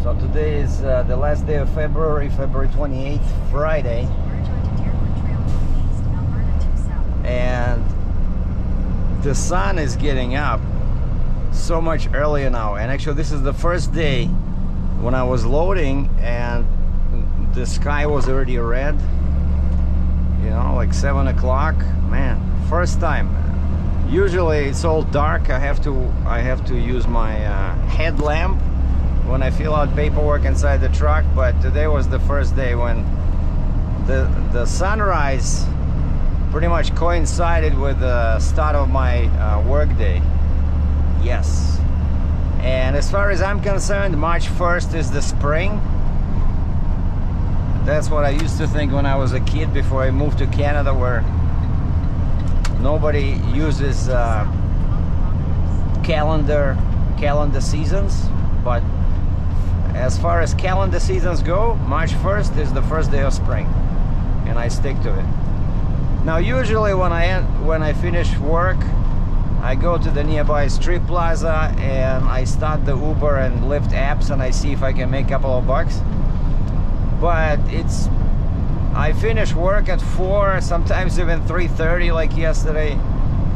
So today is the last day of February 28th, Friday. And the sun is getting up so much earlier now. And actually this is the first day when I was loading and the sky was already red. You know, like 7 o'clock. Man, first time. Usually it's all dark. I have to use my headlamp when I fill out paperwork inside the truck, but today was the first day when the sunrise pretty much coincided with the start of my work day. Yes. And as far as I'm concerned, March 1st is the spring. That's what I used to think when I was a kid before I moved to Canada, where nobody uses calendar seasons. But as far as calendar seasons go, March 1st is the first day of spring, and I stick to it. Now usually when I finish work, I go to the nearby street plaza and I start the Uber and Lyft apps and I see if I can make a couple of bucks. But I finish work at 4, sometimes even 3:30 like yesterday,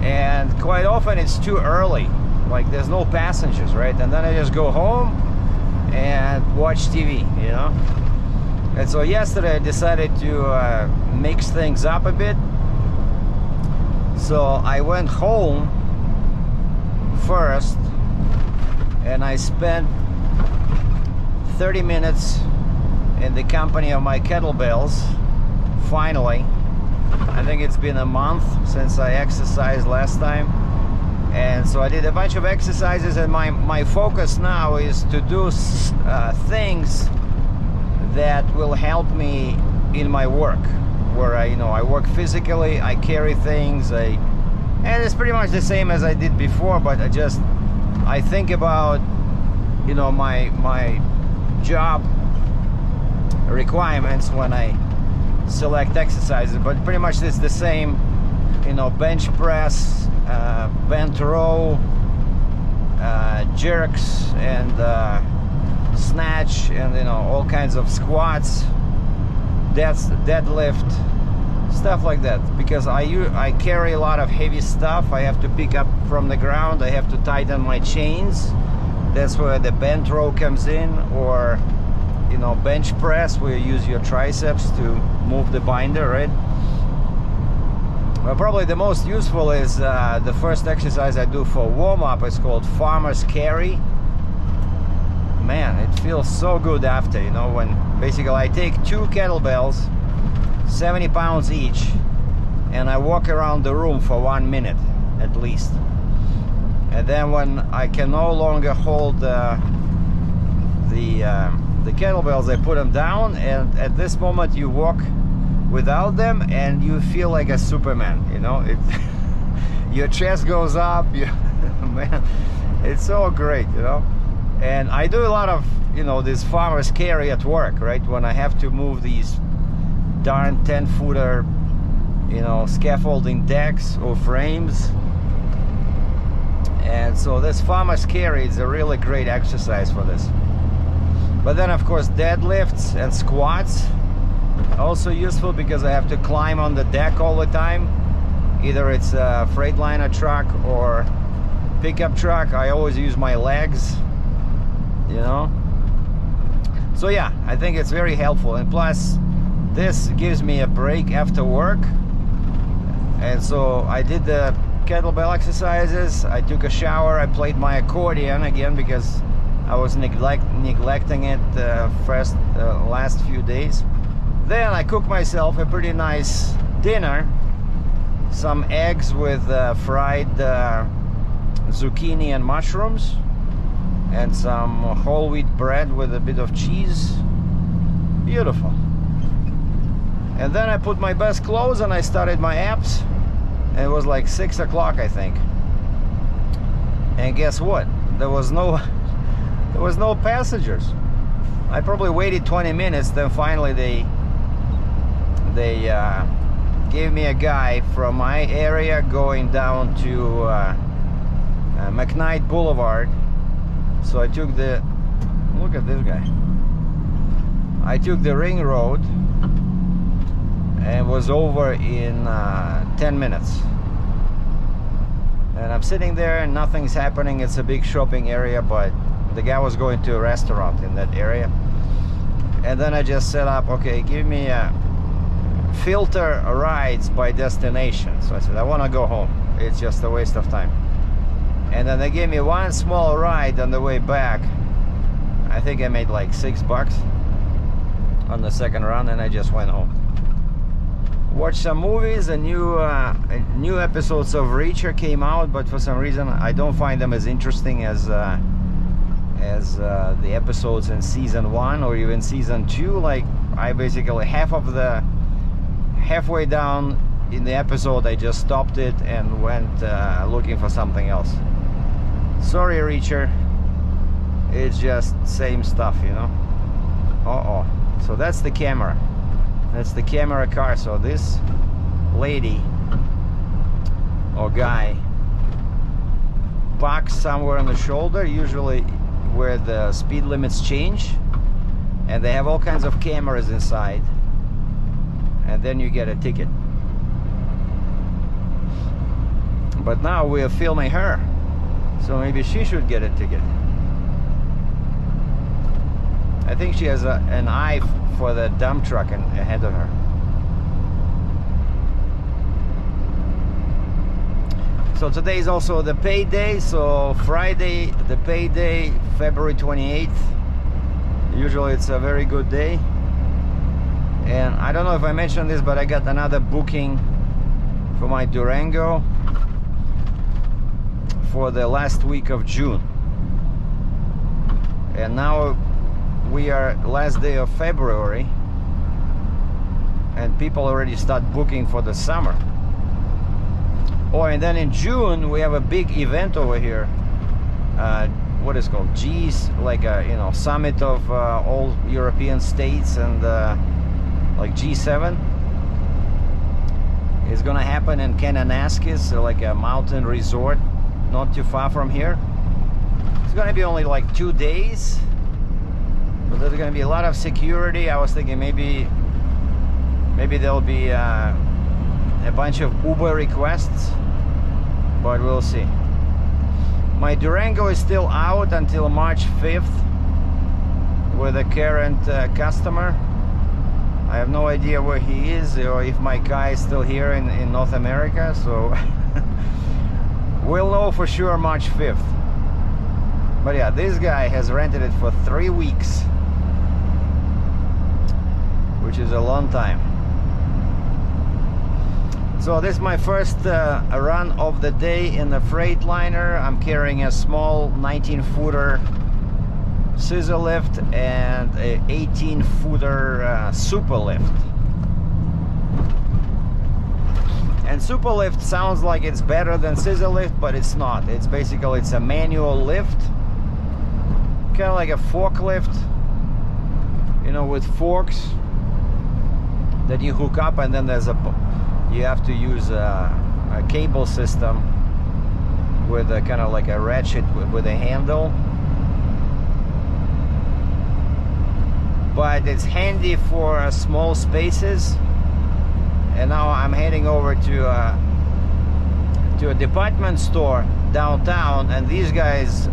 and quite often it's too early, like there's no passengers, right? And then I just go home and watch TV, you know. And so yesterday I decided to mix things up a bit. So I went home first and I spent 30 minutes in the company of my kettlebells. Finally, I think it's been a month since I exercised last time, and so I did a bunch of exercises, and my focus now is to do things that will help me in my work, where I work physically, I carry things, and it's pretty much the same as I did before, but I think about my job requirements when I select exercises, but pretty much it's the same, bench press, bent row, jerks, and snatch, and all kinds of squats, deadlift, stuff like that, because I carry a lot of heavy stuff. I have to pick up from the ground, I have to tighten my chains. That's where the bent row comes in, or bench press, where you use your triceps to move the binder, right? Well, probably the most useful is the first exercise I do for warm-up. It's called farmer's carry. Man, it feels so good after, when basically I take 2 kettlebells, 70 pounds each, and I walk around the room for 1 minute at least. And then when I can no longer hold the kettlebells, I put them down, and at this moment you walk without them and you feel like a Superman, your chest goes up, man, it's so great, And I do a lot of this farmer's carry at work, right? When I have to move these darn 10-footer scaffolding decks or frames. And so this farmer's carry is a really great exercise for this. But then of course deadlifts and squats also useful, because I have to climb on the deck all the time. Either it's a Freightliner truck or pickup truck. I always use my legs, So yeah, I think it's very helpful, and plus this gives me a break after work. And so I did the kettlebell exercises, I took a shower, I played my accordion again because I was neglecting it last few days. Then I cooked myself a pretty nice dinner, some eggs with fried zucchini and mushrooms, and some whole wheat bread with a bit of cheese. Beautiful. And then I put my best clothes and I started my apps. And it was like 6 o'clock, I think. And guess what? There was no passengers. I probably waited 20 minutes, then finally they gave me a guy from my area going down to McKnight Boulevard. So I took the Look at this guy. I took the ring road and was over in 10 minutes. And I'm sitting there and nothing's happening. It's a big shopping area, but the guy was going to a restaurant in that area. And then I just set up, okay, give me a filter rides by destination. So I said, I want to go home. It's just a waste of time. And then they gave me one small ride on the way back. I think I made like $6 on the second run, and I just went home. Watched some movies. New episodes of Reacher came out, but for some reason I don't find them as interesting as the episodes in season 1 or even season 2. Like, I basically halfway down in the episode I just stopped it and went looking for something else. Sorry, Reacher, it's just same stuff, you know. So that's the camera. That's the camera car. So this lady or guy parks somewhere on the shoulder, usually where the speed limits change, and they have all kinds of cameras inside, and then you get a ticket. But now we are filming her, so maybe she should get a ticket. I think she has an eye for the dump truck ahead of her. So today is also the payday. So Friday, the payday, February 28th. Usually it's a very good day. And I don't know if I mentioned this, but I got another booking for my Durango for the last week of June. And now we are last day of February, and people already start booking for the summer. And then in June we have a big event over here. What is it called? G's, like a summit of all European states, and like G7 is gonna happen in Kananaskis, like a mountain resort not too far from here. It's gonna be only like 2 days. But there's going to be a lot of security. I was thinking maybe there'll be a bunch of Uber requests, but we'll see. My Durango is still out until March 5th with a current customer. I have no idea where he is, or if my guy is still here in North America, so we'll know for sure March 5th. But yeah, this guy has rented it for 3 weeks, which is a long time. So this is my first run of the day in the Freightliner. I'm carrying a small 19-footer scissor lift and a 18-footer super lift. And super lift sounds like it's better than scissor lift, but it's not. It's basically, it's a manual lift, kind of like a forklift, you know, with forks that you hook up, and then you have to use a cable system with a kind of like a ratchet with a handle. But it's handy for small spaces. And now I'm heading over to a department store downtown, and these guys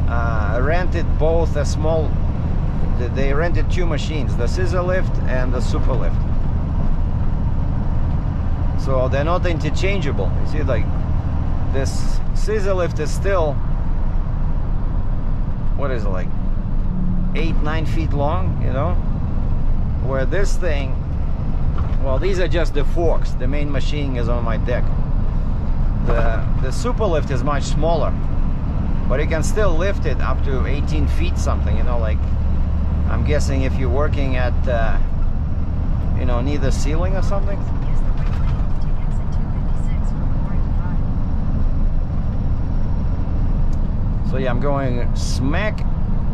rented both a small, they rented 2 machines, the scissor lift and the super lift. So they're not interchangeable. You see, like, this scissor lift is still, what is it, like 8-9 feet long, you know, where this thing, well, these are just the forks. The main machine is on my deck. The super lift is much smaller, but you can still lift it up to 18 feet something, you know, like, I'm guessing if you're working at you know, near the ceiling or something. So yeah, I'm going smack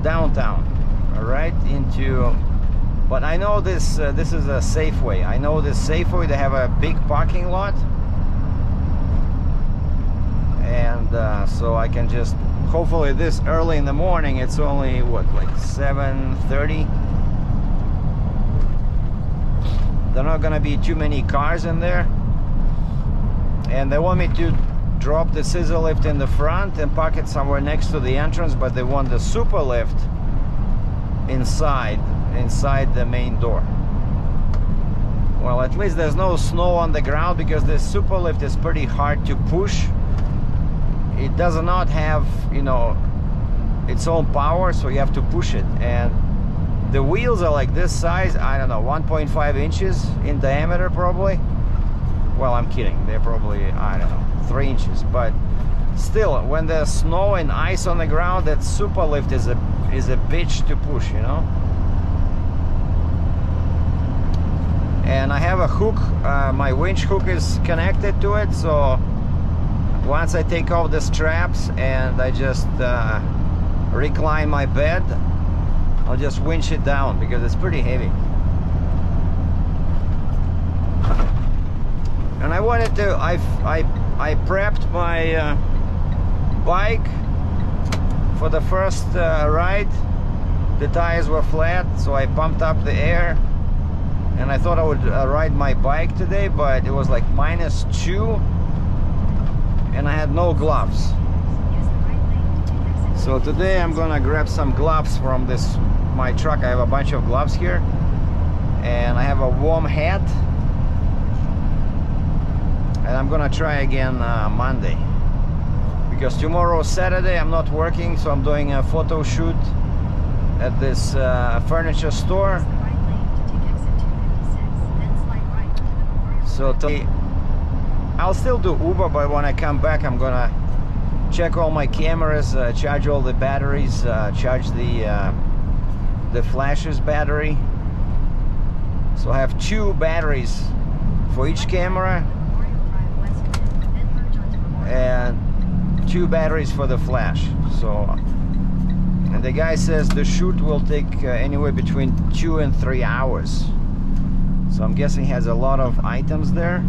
downtown, all right, into, but I know this is a Safeway. I know this Safeway, they have a big parking lot, and so I can just, hopefully this early in the morning, it's only what, like 7:30. There are not gonna be too many cars in there, and they want me to drop the scissor lift in the front and park it somewhere next to the entrance, but they want the super lift inside the main door. Well, at least there's no snow on the ground, because this super lift is pretty hard to push. It does not have, you know, its own power, so you have to push it. And the wheels are like this size, I don't know, 1.5 inches in diameter probably. Well, I'm kidding, they're probably, I don't know, 3 inches. But still, when there's snow and ice on the ground, that super lift is a bitch to push, you know. And I have a hook, my winch hook is connected to it, so once I take off the straps and I just recline my bed, I'll just winch it down, because it's pretty heavy. And I wanted to, I prepped my bike for the first ride. The tires were flat, so I pumped up the air, and I thought I would ride my bike today, but it was like -2 and I had no gloves. So today I'm gonna grab some gloves from my truck. I have a bunch of gloves here, and I have a warm hat, and I'm gonna try again Monday, because tomorrow Saturday I'm not working, so I'm doing a photo shoot at this furniture store. So I'll still do Uber, but when I come back I'm gonna check all my cameras, charge all the batteries, charge the flashes battery. So I have 2 batteries for each camera and 2 batteries for the flash. So, and the guy says the shoot will take anywhere between 2 and 3 hours. So I'm guessing he has a lot of items there,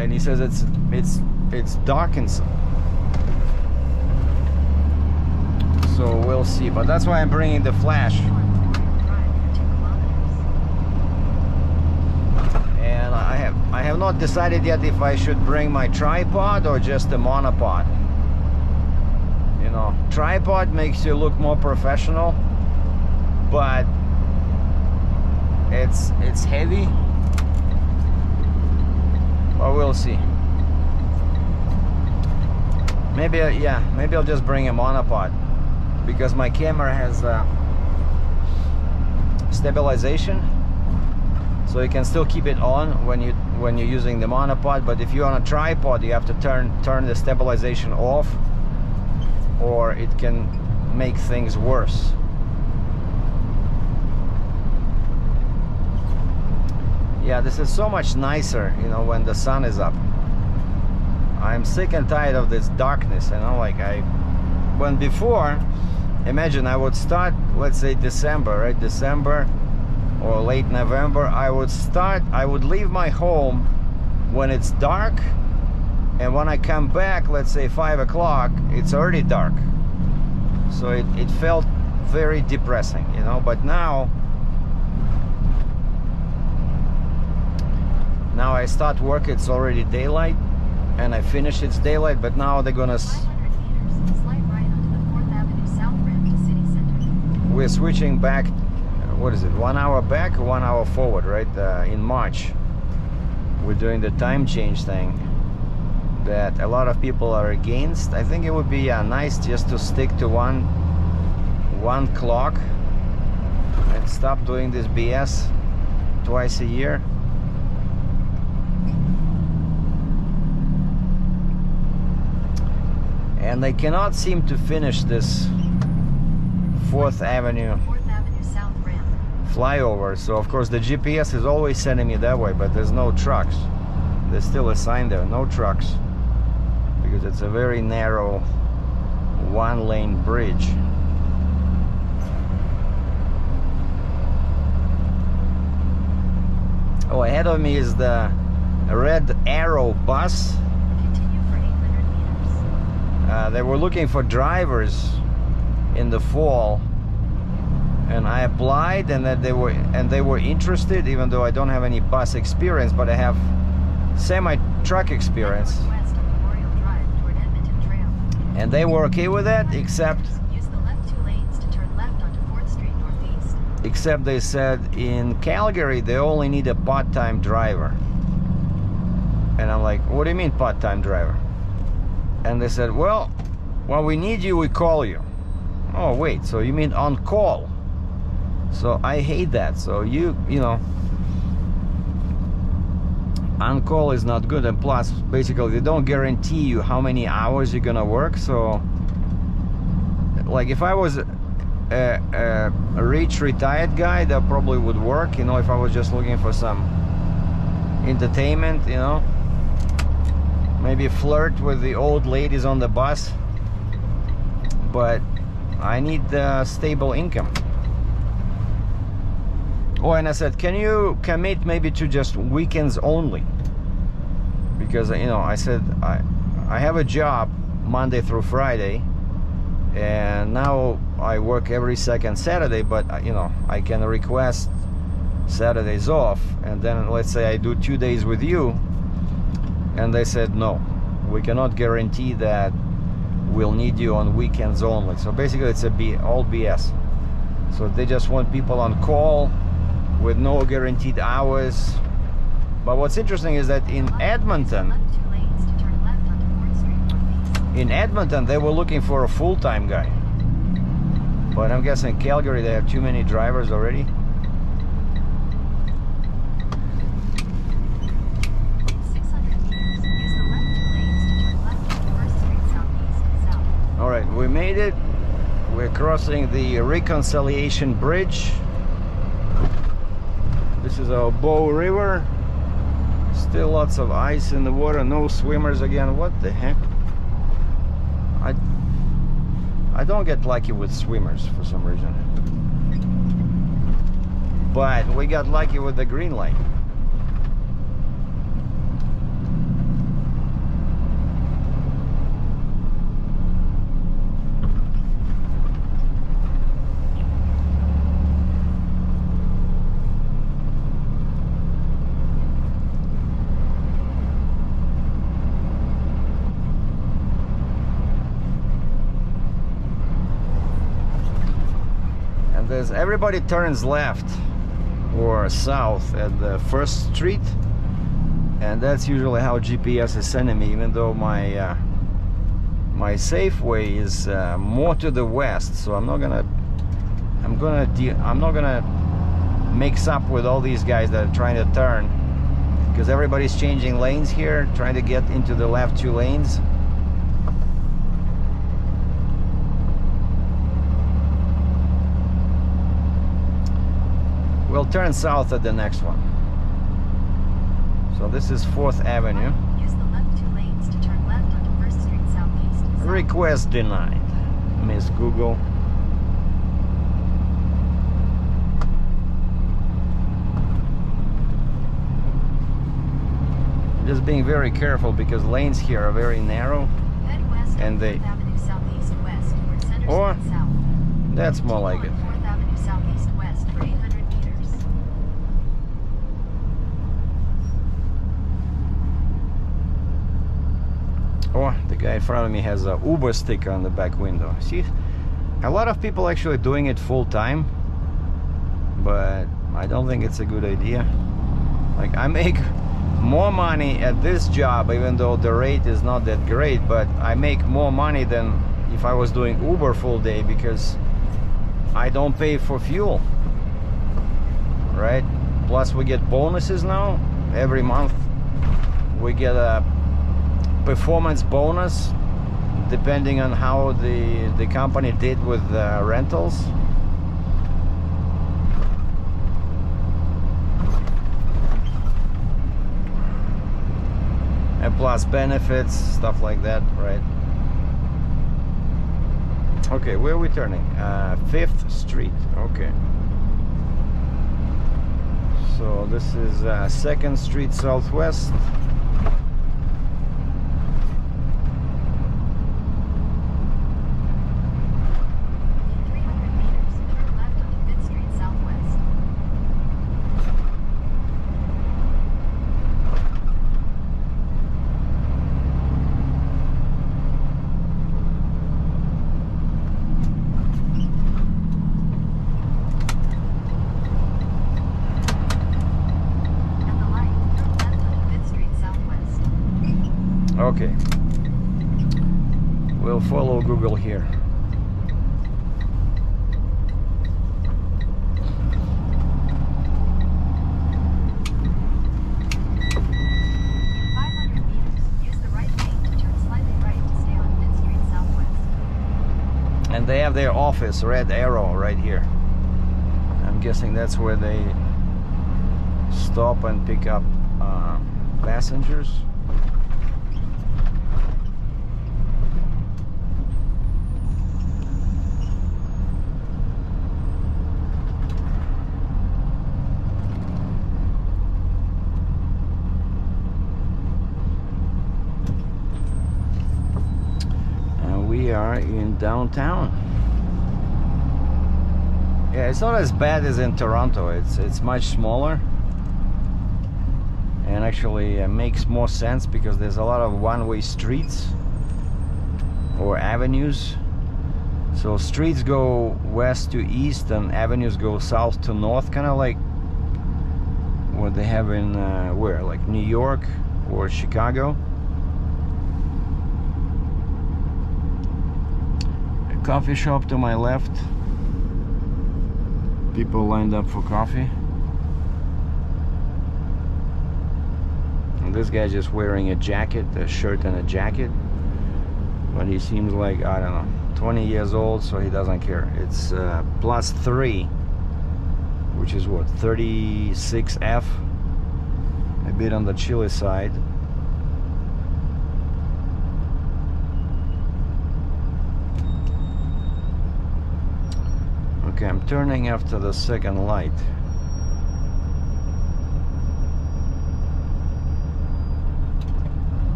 and he says it's dark inside. So we'll see, but that's why I'm bringing the flash. And I have not decided yet if I should bring my tripod or just the monopod. You know, tripod makes you look more professional, but it's heavy. But we'll see. Maybe maybe I'll just bring a monopod, because my camera has stabilization, so you can still keep it on when you're using the monopod. But if you're on a tripod, you have to turn the stabilization off, or it can make things worse. Yeah, this is so much nicer, you know, when the sun is up. I'm sick and tired of this darkness, you know, like when before, imagine I would start, let's say December, right? December or late November, I would leave my home when it's dark, and when I come back, let's say 5 o'clock, it's already dark. So it felt very depressing, you know. But now I start work, it's already daylight, and I finish, it's daylight. But now they're gonna we're switching back, what is it, 1 hour back, 1 hour forward, right? In March we're doing the time change thing that a lot of people are against. I think it would be nice just to stick to one clock and stop doing this BS twice a year. And they cannot seem to finish this 4th Avenue flyover. So of course the GPS is always sending me that way, but there's no trucks. There's still a sign there, no trucks, because it's a very narrow 1-lane bridge. Oh, ahead of me is the Red Arrow bus. they were looking for drivers in the fall, and I applied, and that they were interested, even though I don't have any bus experience, but I have semi-truck experience. And they were okay with that, except they said in Calgary they only need a part-time driver. And I'm like, what do you mean part-time driver? And they said, well, when we need you, we call you. Oh wait, so you mean on call? So I hate that. So you know, on call is not good, and plus basically they don't guarantee you how many hours you're gonna work. So like if I was a rich retired guy, that probably would work, you know, if I was just looking for some entertainment, you know, maybe flirt with the old ladies on the bus. But I need stable income. Oh, and I said, can you commit maybe to just weekends only? Because, you know, I said I have a job Monday through Friday, and now I work every second Saturday, but you know, I can request Saturdays off, and then let's say I do 2 days with you, and they said no, we cannot guarantee that we'll need you on weekends only. So basically it's all BS. So they just want people on call with no guaranteed hours. But what's interesting is that in Edmonton they were looking for a full-time guy, but I'm guessing Calgary they have too many drivers already. All right, we made it. We're crossing the Reconciliation Bridge. This is our Bow River. Still lots of ice in the water, no swimmers again. What the heck? I don't get lucky with swimmers for some reason. But we got lucky with the green light. Everybody turns left or south at the 1st Street, and that's usually how GPS is sending me, even though my my safe way is more to the west. So I'm not gonna mix up with all these guys that are trying to turn, because everybody's changing lanes here, trying to get into the left 2 lanes. We'll turn south at the next one. So this is 4th Avenue. Use the left 2 lanes to turn left onto 1st Street Southeast. Request denied, Miss Google. Just being very careful because lanes here are very narrow. Head west and on 4th Avenue Southeast West toward Center or Street South. That's more like it. 4th Avenue Southeast West for 800 meters. Oh, the guy in front of me has a Uber sticker on the back window. See, a lot of people actually doing it full time, but I don't think it's a good idea. Like, I make more money at this job, even though the rate is not that great, but I make more money than if I was doing Uber full day, because I don't pay for fuel, right? Plus we get bonuses now. Every month we get a performance bonus depending on how the company did with rentals. And plus benefits, stuff like that, right? Okay, where are we turning? 5th Street, okay. So this is 2nd Street Southwest. Okay. We'll follow Google here. In 500 meters, use the right lane to turn slightly right to stay on 5th Street Southwest. And they have their office, red arrow right here. I'm guessing that's where they stop and pick up passengers. And we are in downtown. Yeah, it's not as bad as in Toronto. It's much smaller, and actually makes more sense because there's a lot of one-way streets or avenues. So streets go west to east and avenues go south to north, kind of like what they have in where, like New York or Chicago. A coffee shop to my left. People lined up for coffee. And this guy just wearing a jacket, a shirt and a jacket. But he seems like, I don't know, 20 years old, so he doesn't care. It's +3, which is what, 36F? A bit on the chilly side. Okay, I'm turning after the second light.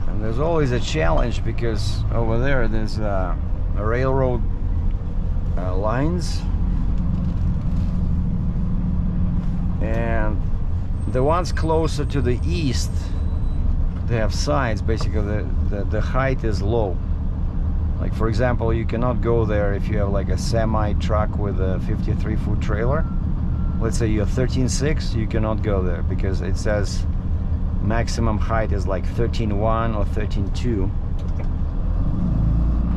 And there's always a challenge because over there's railroad lines. And the ones closer to the east, they have signs. Basically the height is low. Like for example, you cannot go there if you have like a semi truck with a 53-foot trailer. Let's say you're 13.6, you cannot go there because it says maximum height is like 13.1 or 13.2.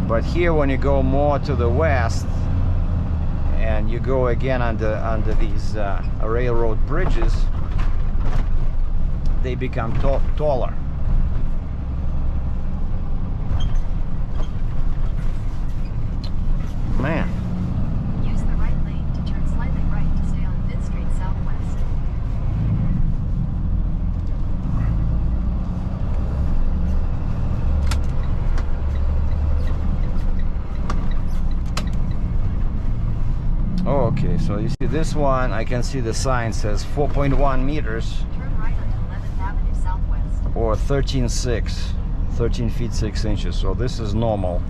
But here when you go more to the west and you go again under these railroad bridges, they become taller. Man. Use the right lane to turn slightly right to stay on 5th Street Southwest. Oh, okay, so you see this one, I can see the sign says 4.1 meters. Turn right onto 11th Avenue Southwest. Or 13.6, 13 feet 6 inches. So this is normal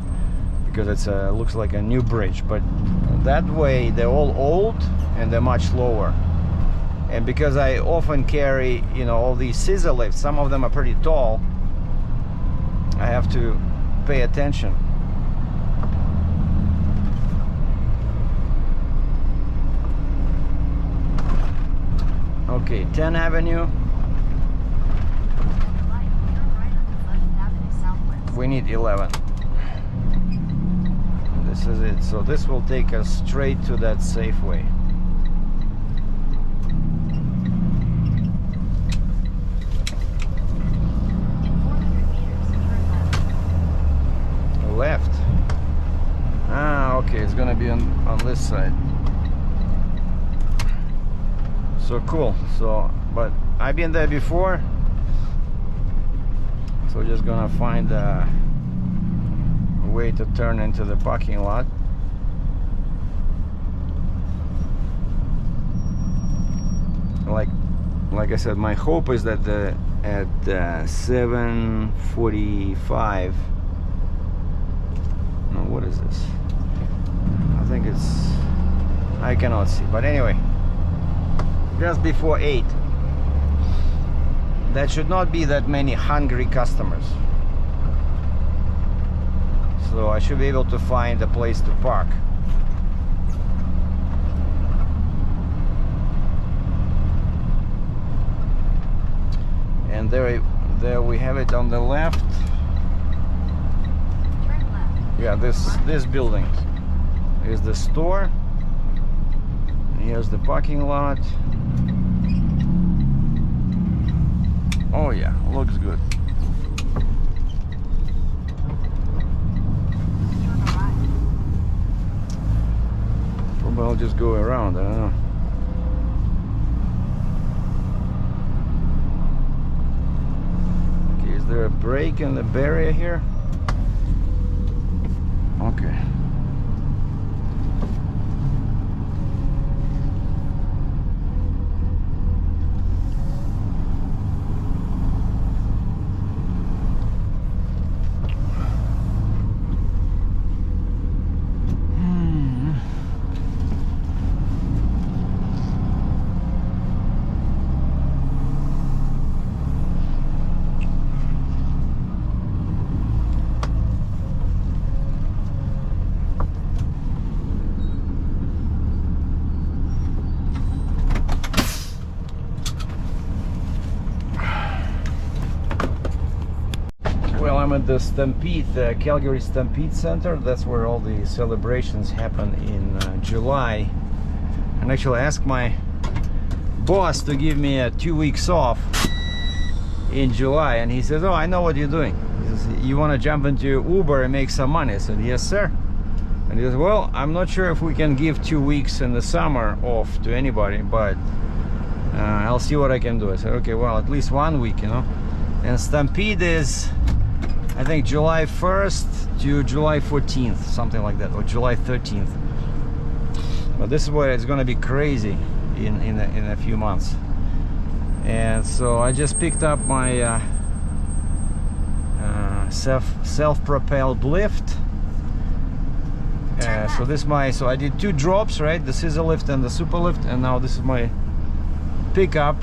because it's looks like a new bridge, but that way they're all old and they're much lower. And because I often carry, you know, all these scissor lifts, some of them are pretty tall, I have to pay attention. Okay, 10th Avenue. We need 11. This is it. So this will take us straight to that Safeway. In 400 meters, turn left. Left. Ah, okay, it's gonna be on this side. So cool. So, but I've been there before. So we're just gonna find a way to turn into the parking lot. Like I said, my hope is that at 7:45. No, what is this? I think it's, I cannot see, but anyway, just before 8. That should not be that many hungry customers. so I should be able to find a place to park. And there we have it on the left. Turn left. Yeah, this building is the store. And here's the parking lot. Oh yeah, looks good. Turn right. Probably I'll just go around, I don't know. Okay, is there a break in the barrier here? Okay. Well, I'm at the Stampede, Calgary Stampede Center. That's where all the celebrations happen in July. And actually I asked my boss to give me 2 weeks off in July, and he says, oh, I know what you're doing. He says, you want to jump into Uber and make some money? I said, yes sir. And he says, well, I'm not sure if we can give 2 weeks in the summer off to anybody, but I'll see what I can do. I said, okay, well, at least 1 week, you know. And Stampede is, I think, July 1st to July 14th, something like that, or July 13th. But this is where it's going to be crazy in a few months. And so I just picked up my self-propelled lift. So this is my, so I did 2 drops, right? The scissor lift and the super lift, and now this is my pickup.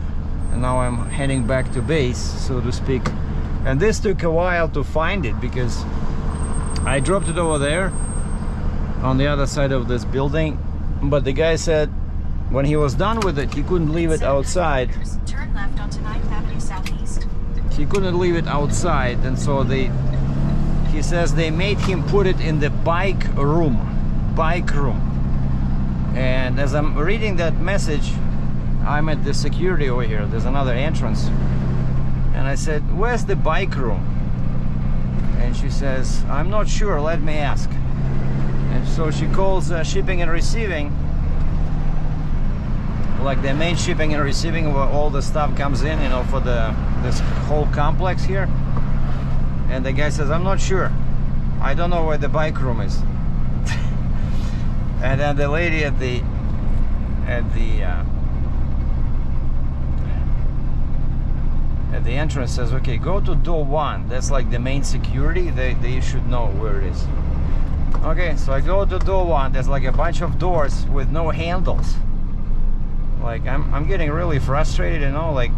And now I'm heading back to base, so to speak. And this took a while to find it because I dropped it over there on the other side of this building, but the guy said when he was done with it he couldn't leave it outside. Turn left onto 9th Avenue Southeast. He couldn't leave it outside, and so he says they made him put it in the bike room. And as I'm reading that message, I'm at the security over here. There's another entrance. And I said, where's the bike room? And she says, I'm not sure, let me ask. And so she calls shipping and receiving, like the main shipping and receiving where all the stuff comes in, you know, for this whole complex here. And the guy says, I'm not sure, I don't know where the bike room is. And then the lady at the entrance says, okay, go to door 1. That's like the main security. They should know where it is. Okay, so I go to door 1. There's like a bunch of doors with no handles. Like I'm getting really frustrated, you know, like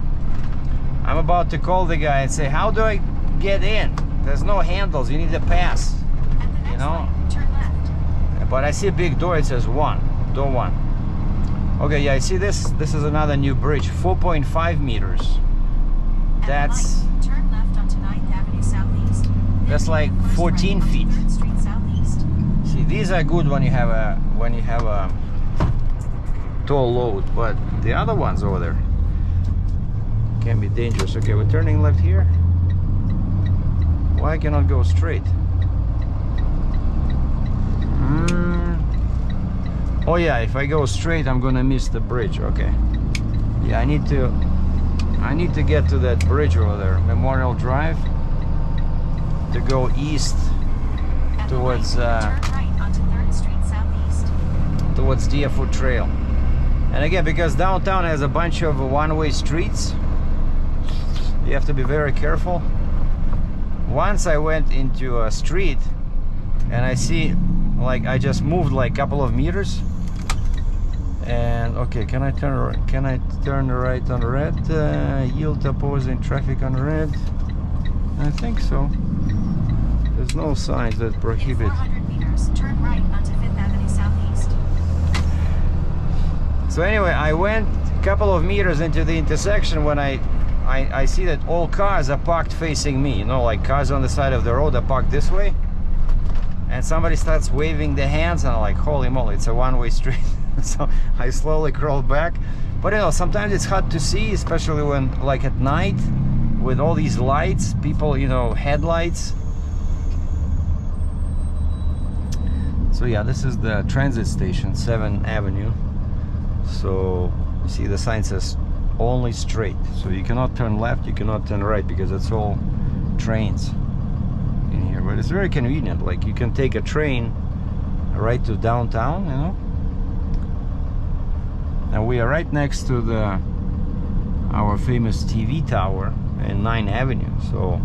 I'm about to call the guy and say, how do I get in? There's no handles, you need a pass, you know. Turn left. But I see a big door, it says door 1. Okay, yeah, I see this is another new bridge, 4.5 meters. That's turn left onto 9th Avenue Southeast. That's like 14 feet. 3rd Street Southeast. See, these are good when you have a tall load, but the other ones over there can be dangerous. Okay, we're turning left here. Why cannot go straight? Oh yeah, if I go straight I'm gonna miss the bridge. Okay, yeah, I need to get to that bridge over there, Memorial Drive, to go east towards turn right onto 3rd Street Southeast. towards Deerfoot Trail. And again, because downtown has a bunch of one-way streets, you have to be very careful. Once I went into a street and I see, like, I just moved like a couple of meters, and okay, can I turn right on red? Yield opposing traffic on red. I think so. There's There's no signs that In prohibit. 400 meters, turn right onto 5th Avenue Southeast. So anyway, I went a couple of meters into the intersection when I see that all cars are parked facing me. You know, like cars on the side of the road are parked this way. And somebody starts waving their hands, and I'm like, holy moly, it's a one-way street. So I slowly crawled back. But you know, sometimes it's hard to see, especially when, like at night, with all these lights, people, you know, headlights. So yeah, this is the transit station, 7th Avenue. So you see the sign says only straight. So you cannot turn left, you cannot turn right, because it's all trains in here. But it's very convenient. Like you can take a train right to downtown, you know. And we are right next to our famous TV tower in 9th Avenue. So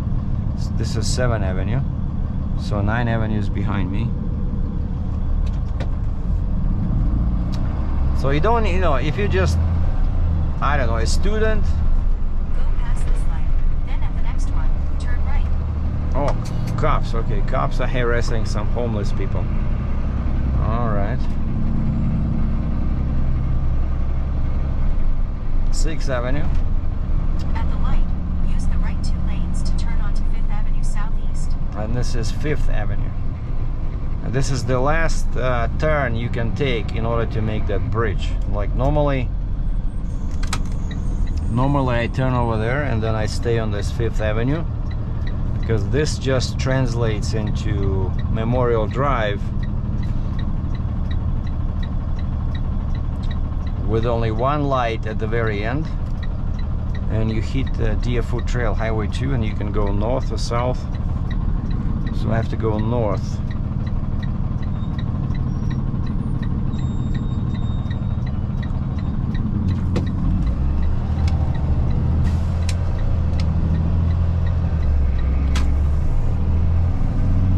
this is 7th Avenue. So 9th Avenue is behind me. So you don't, you know, if you just, I don't know, a student. Go past this light, then at the next one, turn right. Oh, cops. Okay, cops are harassing some homeless people. All right. 6th Avenue. At the light, use the right 2 lanes to turn onto 5th Avenue Southeast. And this is 5th Avenue. And this is the last turn you can take in order to make that bridge. Like normally I turn over there and then I stay on this 5th Avenue, because this just translates into Memorial Drive with only one light at the very end, and you hit Deerfoot Trail, Highway 2, and you can go north or south. So I have to go north.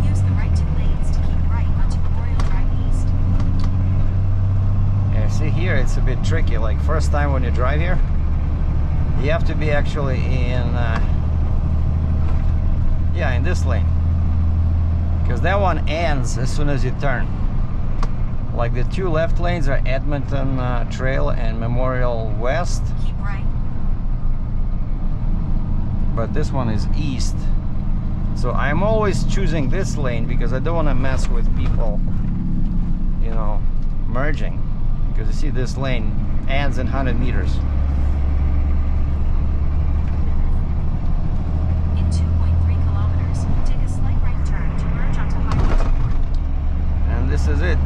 Use the right 2 lanes to keep right onto Memorial Drive East. Yeah, see here it's a bit tricky. Like first time when you drive here, you have to be actually in this lane, because that one ends as soon as you turn. Like the 2 left lanes are Edmonton Trail and Memorial West, Keep right. but this one is east. So I'm always choosing this lane because I don't want to mess with people, you know, merging. Because you see this lane ends in 100 meters. In 2.3 kilometers, take a slight right turn to merge onto Highway 2. And this is it.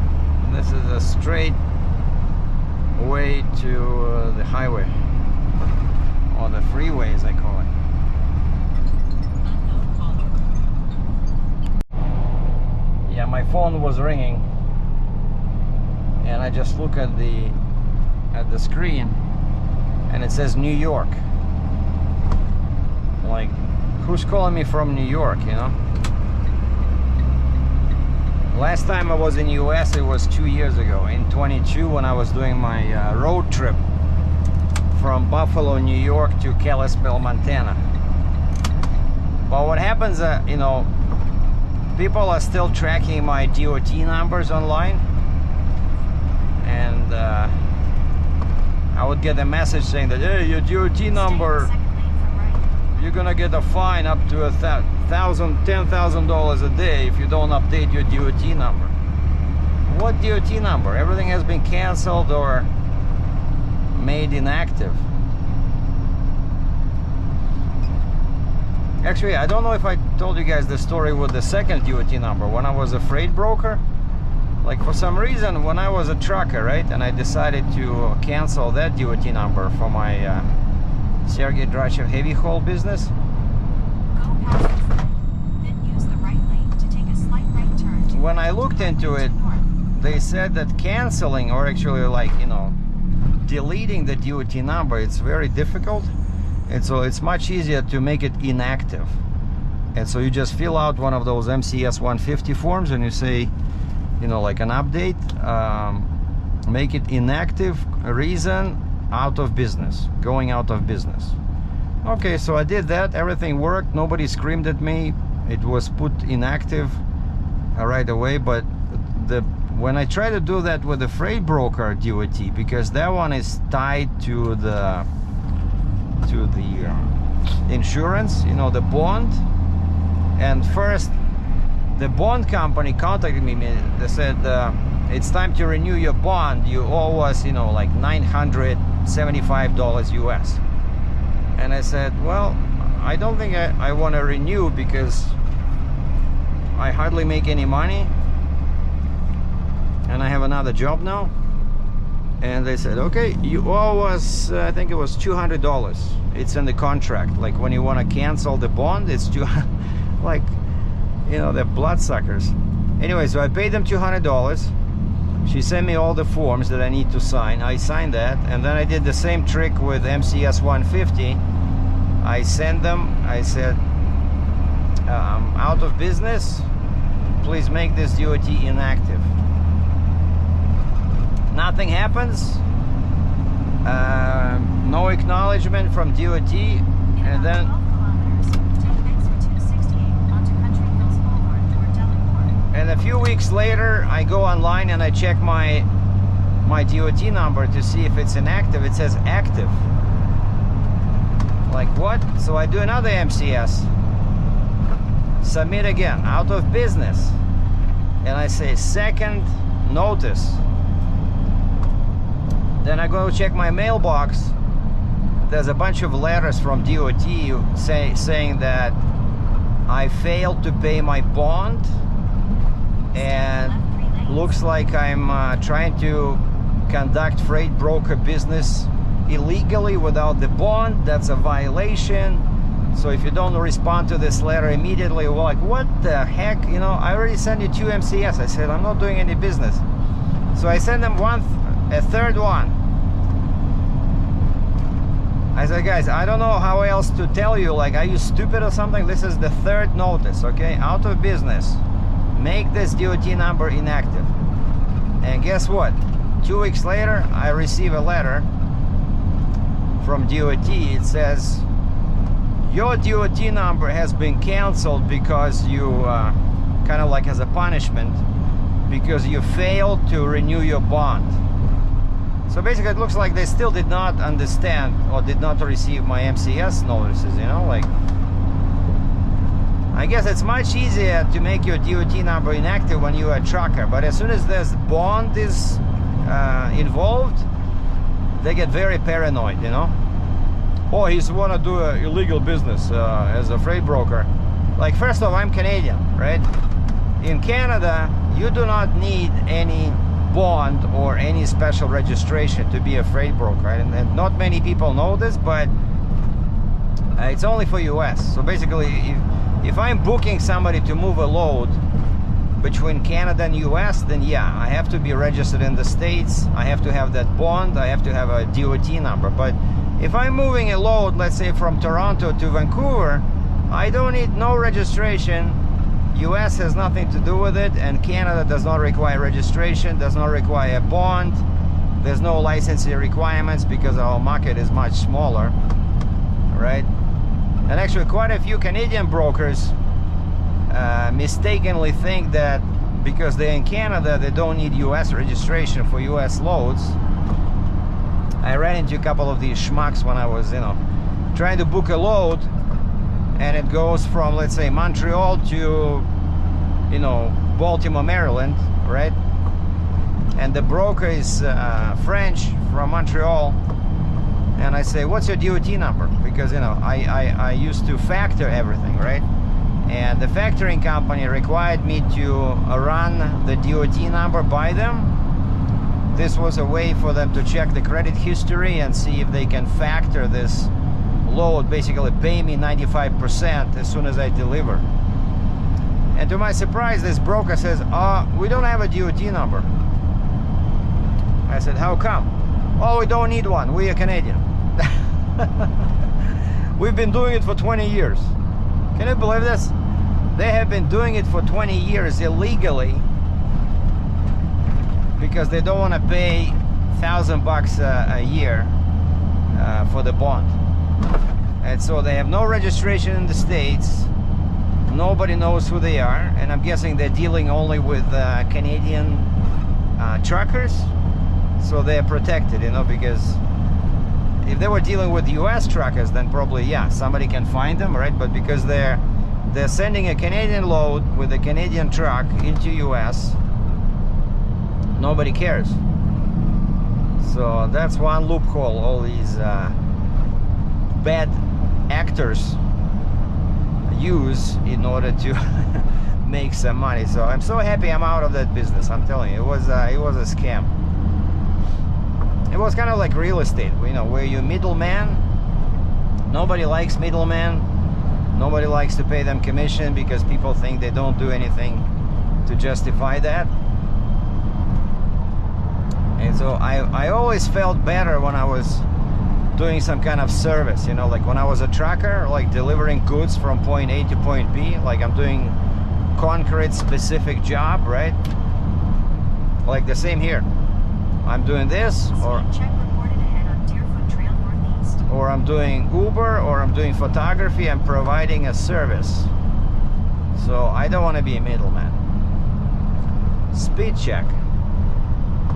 This is a straight way to the highway, or the freeway as I call it. Yeah, my phone was ringing, and I just look at the screen, and it says New York. Like, who's calling me from New York, you know? Last time I was in US, it was 2 years ago, in 22, when I was doing my road trip from Buffalo, New York to Kalispell, Montana. But what happens, you know, people are still tracking my DOT numbers online, and I would get a message saying that, hey, your DOT number, Stay in the second lane from right. you're gonna get a fine up to $10,000 a day if you don't update your DOT number. What DOT number? Everything has been canceled or made inactive. Actually, I don't know if I told you guys the story with the second DOT number. When I was a freight broker, like for some reason, when I was a trucker, right, and I decided to cancel that DOT number for my Sergei Drachev heavy haul business. Go past this light, then use the right lane to take a slight right turn to When I merge looked onto into it, Highway 2 North. they said that canceling, or actually like, you know, deleting the DOT number, it's very difficult, and so it's much easier to make it inactive. And so you just fill out one of those MCS 150 forms and you say, you know, like an update, make it inactive, reason out of business, going out of business. Okay, so I did that, everything worked, nobody screamed at me, it was put inactive right away. But when I try to do that with the freight broker DOT, because that one is tied to the insurance, you know, the bond. And first the bond company contacted me. They said, it's time to renew your bond. You owe us, you know, like $975 US. And I said, well, I don't think I want to renew because I hardly make any money and I have another job now. And they said, okay, you owe us, I think it was $200. It's in the contract. Like when you want to cancel the bond, it's like, you know, they're bloodsuckers. Anyway, so I paid them $200. She sent me all the forms that I need to sign. I signed that, and then I did the same trick with MCS 150. I sent them, I said, out of business, please make this DOT inactive. Nothing happens, no acknowledgement from DOT, and then a few weeks later I go online and I check my DOT number to see if it's inactive. It says active. Like what? So I do another MCS, submit again, out of business, and I say second notice. Then I go check my mailbox. There's a bunch of letters from DOT saying that I failed to pay my bond, and looks like I'm trying to conduct freight broker business illegally without the bond. That's a violation. So if you don't respond to this letter immediately, we're like, what the heck? You know, I already sent you 2 MCS. I said, I'm not doing any business. So I sent them a third one. I said, guys, I don't know how else to tell you. Like, are you stupid or something? This is the third notice, okay? Out of business. Make this DOT number inactive. And guess what? 2 weeks later, I receive a letter from DOT. It says, your DOT number has been canceled because you, kind of like as a punishment, because you failed to renew your bond. So basically it looks like they still did not understand or did not receive my MCS notices, you know, like, I guess it's much easier to make your DOT number inactive when you're a trucker, but as soon as this bond is involved, they get very paranoid, you know. Oh, he's want to do an illegal business as a freight broker. Like, first of all, I'm Canadian, right? In Canada, you do not need any bond or any special registration to be a freight broker, right? And not many people know this, but it's only for US. So basically, if I'm booking somebody to move a load between Canada and US, then yeah, I have to be registered in the States. I have to have that bond. I have to have a DOT number. But if I'm moving a load, let's say from Toronto to Vancouver, I don't need no registration. US has nothing to do with it, and Canada does not require registration, does not require a bond. There's no licensing requirements because our market is much smaller, right? And actually quite a few Canadian brokers mistakenly think that because they're in Canada, they don't need US registration for US loads. I ran into a couple of these schmucks when I was, you know, trying to book a load, and it goes from, let's say, Montreal to, you know, Baltimore, Maryland, right? And the broker is French from Montreal, and I say, what's your DOT number? Because, you know, I used to factor everything, right? And the factoring company required me to run the DOT number by them. This was a way for them to check the credit history and see if they can factor this load, basically pay me 95% as soon as I deliver. And to my surprise, this broker says, we don't have a DOT number. I said, how come? Oh, we don't need one, we are Canadian. We've been doing it for 20 years. Can you believe this? They have been doing it for 20 years illegally because they don't want to pay $1,000 a year for the bond. And so they have no registration in the States. Nobody knows who they are, and I'm guessing they're dealing only with Canadian truckers, so they're protected, you know, because if they were dealing with US truckers, then probably, yeah, somebody can find them, right? But because they're sending a Canadian load with a Canadian truck into US, nobody cares. So that's one loophole all these bad actors use in order to make some money. So I'm so happy I'm out of that business. I'm telling you, it was a scam. It was kind of like real estate, you know, where you middleman. Nobody likes middlemen. Nobody likes to pay them commission because people think they don't do anything to justify that. And so I always felt better when I was doing some kind of service, you know, like when I was a trucker, like delivering goods from point A to point B, like I'm doing concrete specific job, right? Like the same here. I'm doing this, or check reported ahead on Deerfoot Trail Northeast. Or I'm doing Uber, or I'm doing photography. I'm providing a service. So I don't want to be a middleman. Speed check.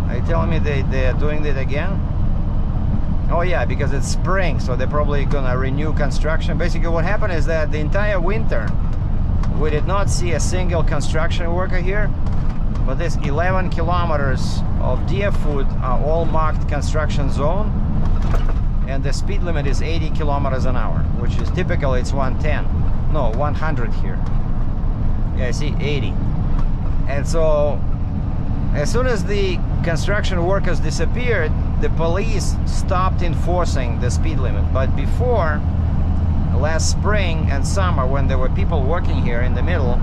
Are you telling me they're doing it again? Oh yeah, because it's spring, so they're probably gonna renew construction. Basically what happened is that the entire winter we did not see a single construction worker here, but this 11 kilometers of Deerfoot are all marked construction zone, and the speed limit is 80 kilometers an hour, which is typically it's 110. No, 100 here. Yeah, I see 80. And so as soon as the construction workers disappeared, the police stopped enforcing the speed limit. But before, last spring and summer, when there were people working here in the middle,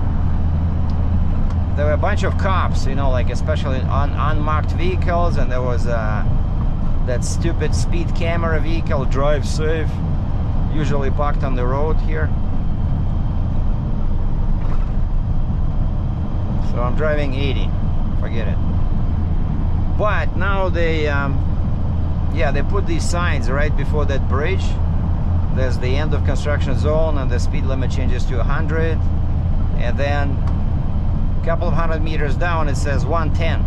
there were a bunch of cops, you know, like especially on unmarked vehicles, and there was that stupid speed camera vehicle, drive safe, usually parked on the road here. So I'm driving 80, forget it. But now they, yeah, they put these signs right before that bridge. There's the end of construction zone, and the speed limit changes to 100, and then a couple of 100 meters down it says 110.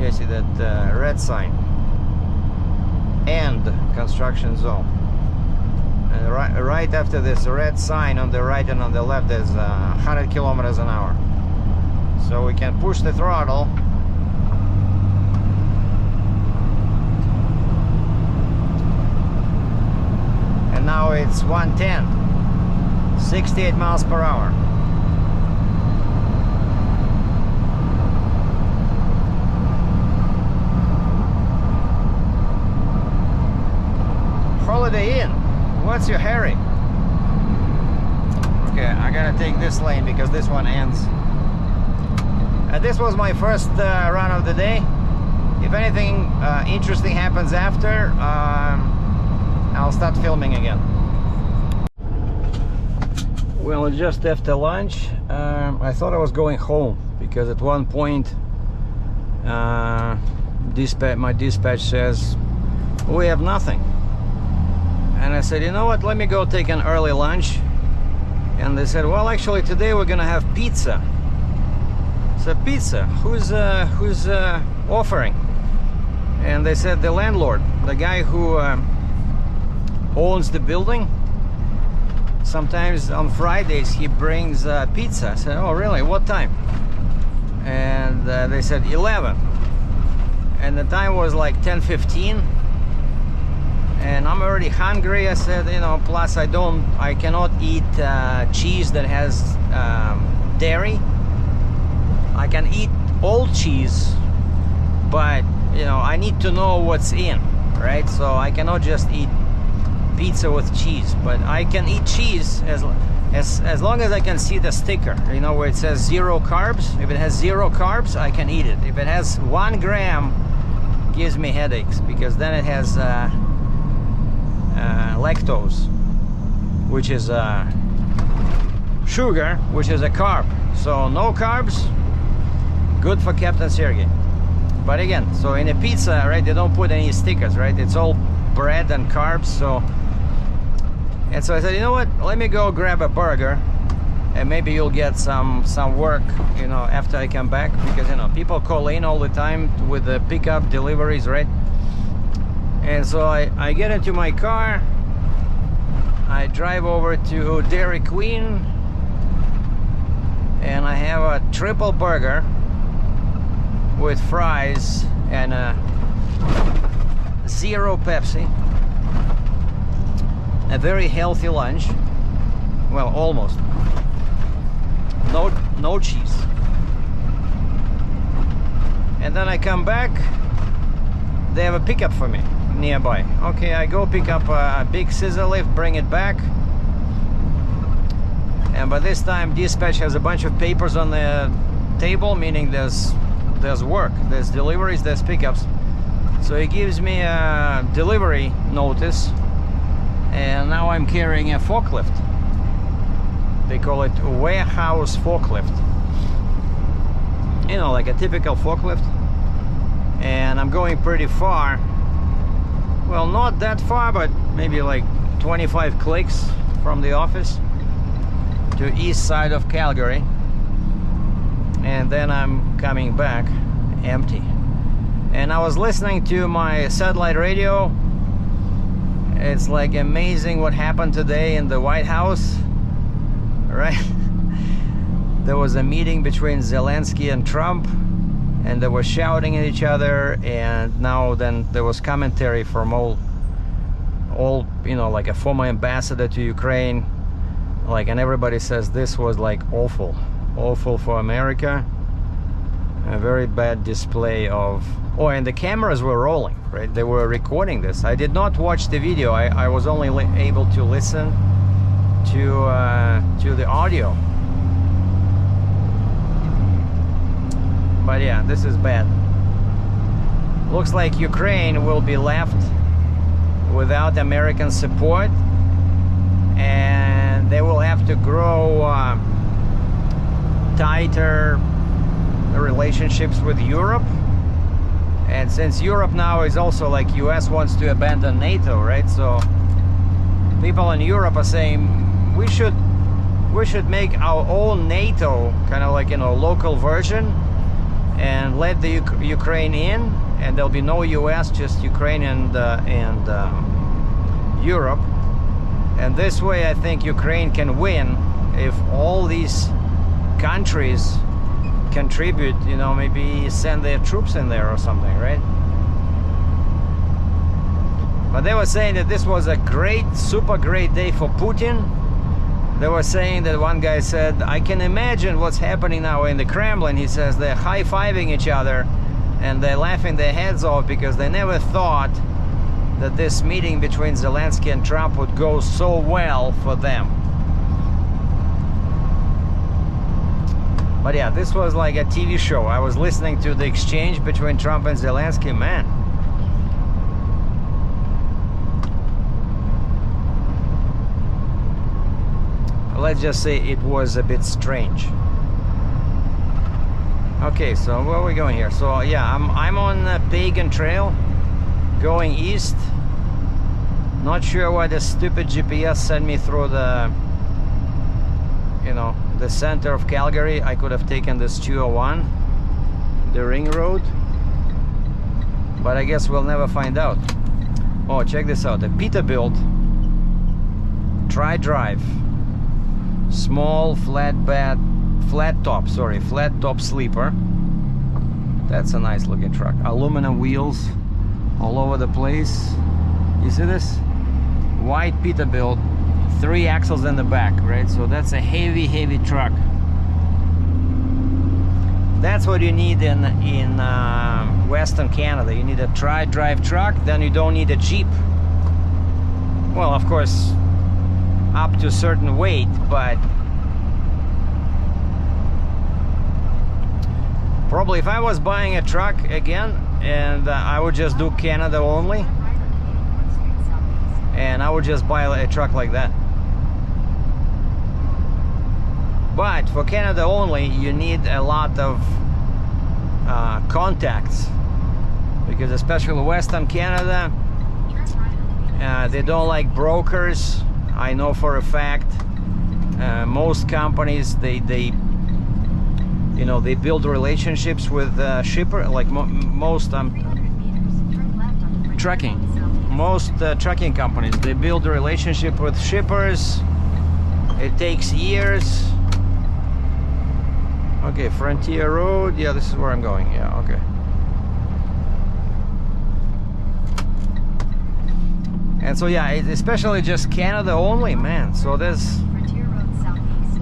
You see that red sign, end construction zone, and right after this red sign on the right and on the left there's 100 kilometers an hour. So we can push the throttle. And now it's 110, 68 miles per hour. Holiday Inn, what's your hurry? Okay, I gotta take this lane because this one ends. And this was my first run of the day. If anything interesting happens after, I'll start filming again. Well, just after lunch, I thought I was going home because at one point my dispatch says we have nothing. And I said, you know what, let me go take an early lunch. And they said, well, actually today we're gonna have pizza. So pizza, who's offering? And they said the landlord, the guy who owns the building. Sometimes on Fridays he brings pizza. I said, oh really, what time? And they said 11. And the time was like 10:15. And I'm already hungry. I said, you know, plus I cannot eat cheese that has dairy. I can eat old cheese, but you know, I need to know what's in, right? So I cannot just eat pizza with cheese, but I can eat cheese as long as I can see the sticker, you know, where it says 0 carbs. If it has 0 carbs, I can eat it. If it has 1 gram, it gives me headaches, because then it has lactose, which is sugar, which is a carb. So no carbs, good for Captain Sergey. But again, so in a pizza, right, they don't put any stickers, right? It's all bread and carbs. So And so I said, you know what, let me go grab a burger and maybe you'll get some work, you know, after I come back, because, you know, people call in all the time with the pickup deliveries, right? And so I get into my car, I drive over to Dairy Queen, and I have a triple burger with fries and a 0 Pepsi. A very healthy lunch. Well, almost. No cheese. And then I come back. They have a pickup for me nearby. Okay, I go pick up a big scissor lift, bring it back. And by this time, dispatch has a bunch of papers on the table, meaning there's work, there's deliveries, there's pickups. So he gives me a delivery notice, and now I'm carrying a forklift. They call it a warehouse forklift. You know, like a typical forklift. And I'm going pretty far. Well, not that far, but maybe like 25 clicks from the office to east side of Calgary. And then I'm coming back empty. And I was listening to my satellite radio. It's like amazing what happened today in the White House, right? There was a meeting between Zelensky and Trump, and they were shouting at each other, and now then there was commentary from all you know, like a former ambassador to Ukraine, like, and everybody says this was like awful for America, a very bad display of, oh, and the cameras were rolling, right? They were recording this. I did not watch the video. I was only able to listen to the audio. But yeah, this is bad. Looks like Ukraine will be left without American support, and they will have to grow tighter relationships with Europe. And since Europe now is also like US wants to abandon NATO, right? So people in Europe are saying we should make our own NATO, kind of like, you know, local version, and let the Ukraine in, and there'll be no US, just Ukraine and Europe. And this way I think Ukraine can win if all these countries contribute, you know, maybe send their troops in there or something, right? But they were saying that this was a great, super great day for Putin. They were saying that one guy said, I can imagine what's happening now in the Kremlin. He says they're high-fiving each other and they're laughing their heads off because they never thought that this meeting between Zelensky and Trump would go so well for them. But yeah, this was like a TV show. I was listening to the exchange between Trump and Zelensky, man. Let's just say it was a bit strange. Okay, so where are we going here? So yeah, I'm on Pagan Trail, going east. Not sure why the stupid GPS sent me through the, you know, the center of Calgary. I could have taken this 201, the ring road, but I guess we'll never find out. Oh, check this out, a Peterbilt tri-drive, small flat top sleeper. That's a nice looking truck. Aluminum wheels all over the place. You see this? White Peterbilt, 3 axles in the back, right? So that's a heavy truck. That's what you need in Western Canada. You need a tri-drive truck, then you don't need a Jeep. Well, of course, up to a certain weight, but probably if I was buying a truck again, and I would just do Canada only, and I would just buy a truck like that. But for Canada only, you need a lot of contacts, because especially Western Canada, they don't like brokers. I know for a fact most companies they you know, they build relationships with shipper, like most 300 meters, turn left onto Frontier trucking. Road Southeast. Most trucking companies, they build a relationship with shippers. It takes years. Okay, Frontier Road. Yeah, this is where I'm going. Yeah, okay. And so yeah, especially just Canada only, man. So there's Frontier Road Southeast.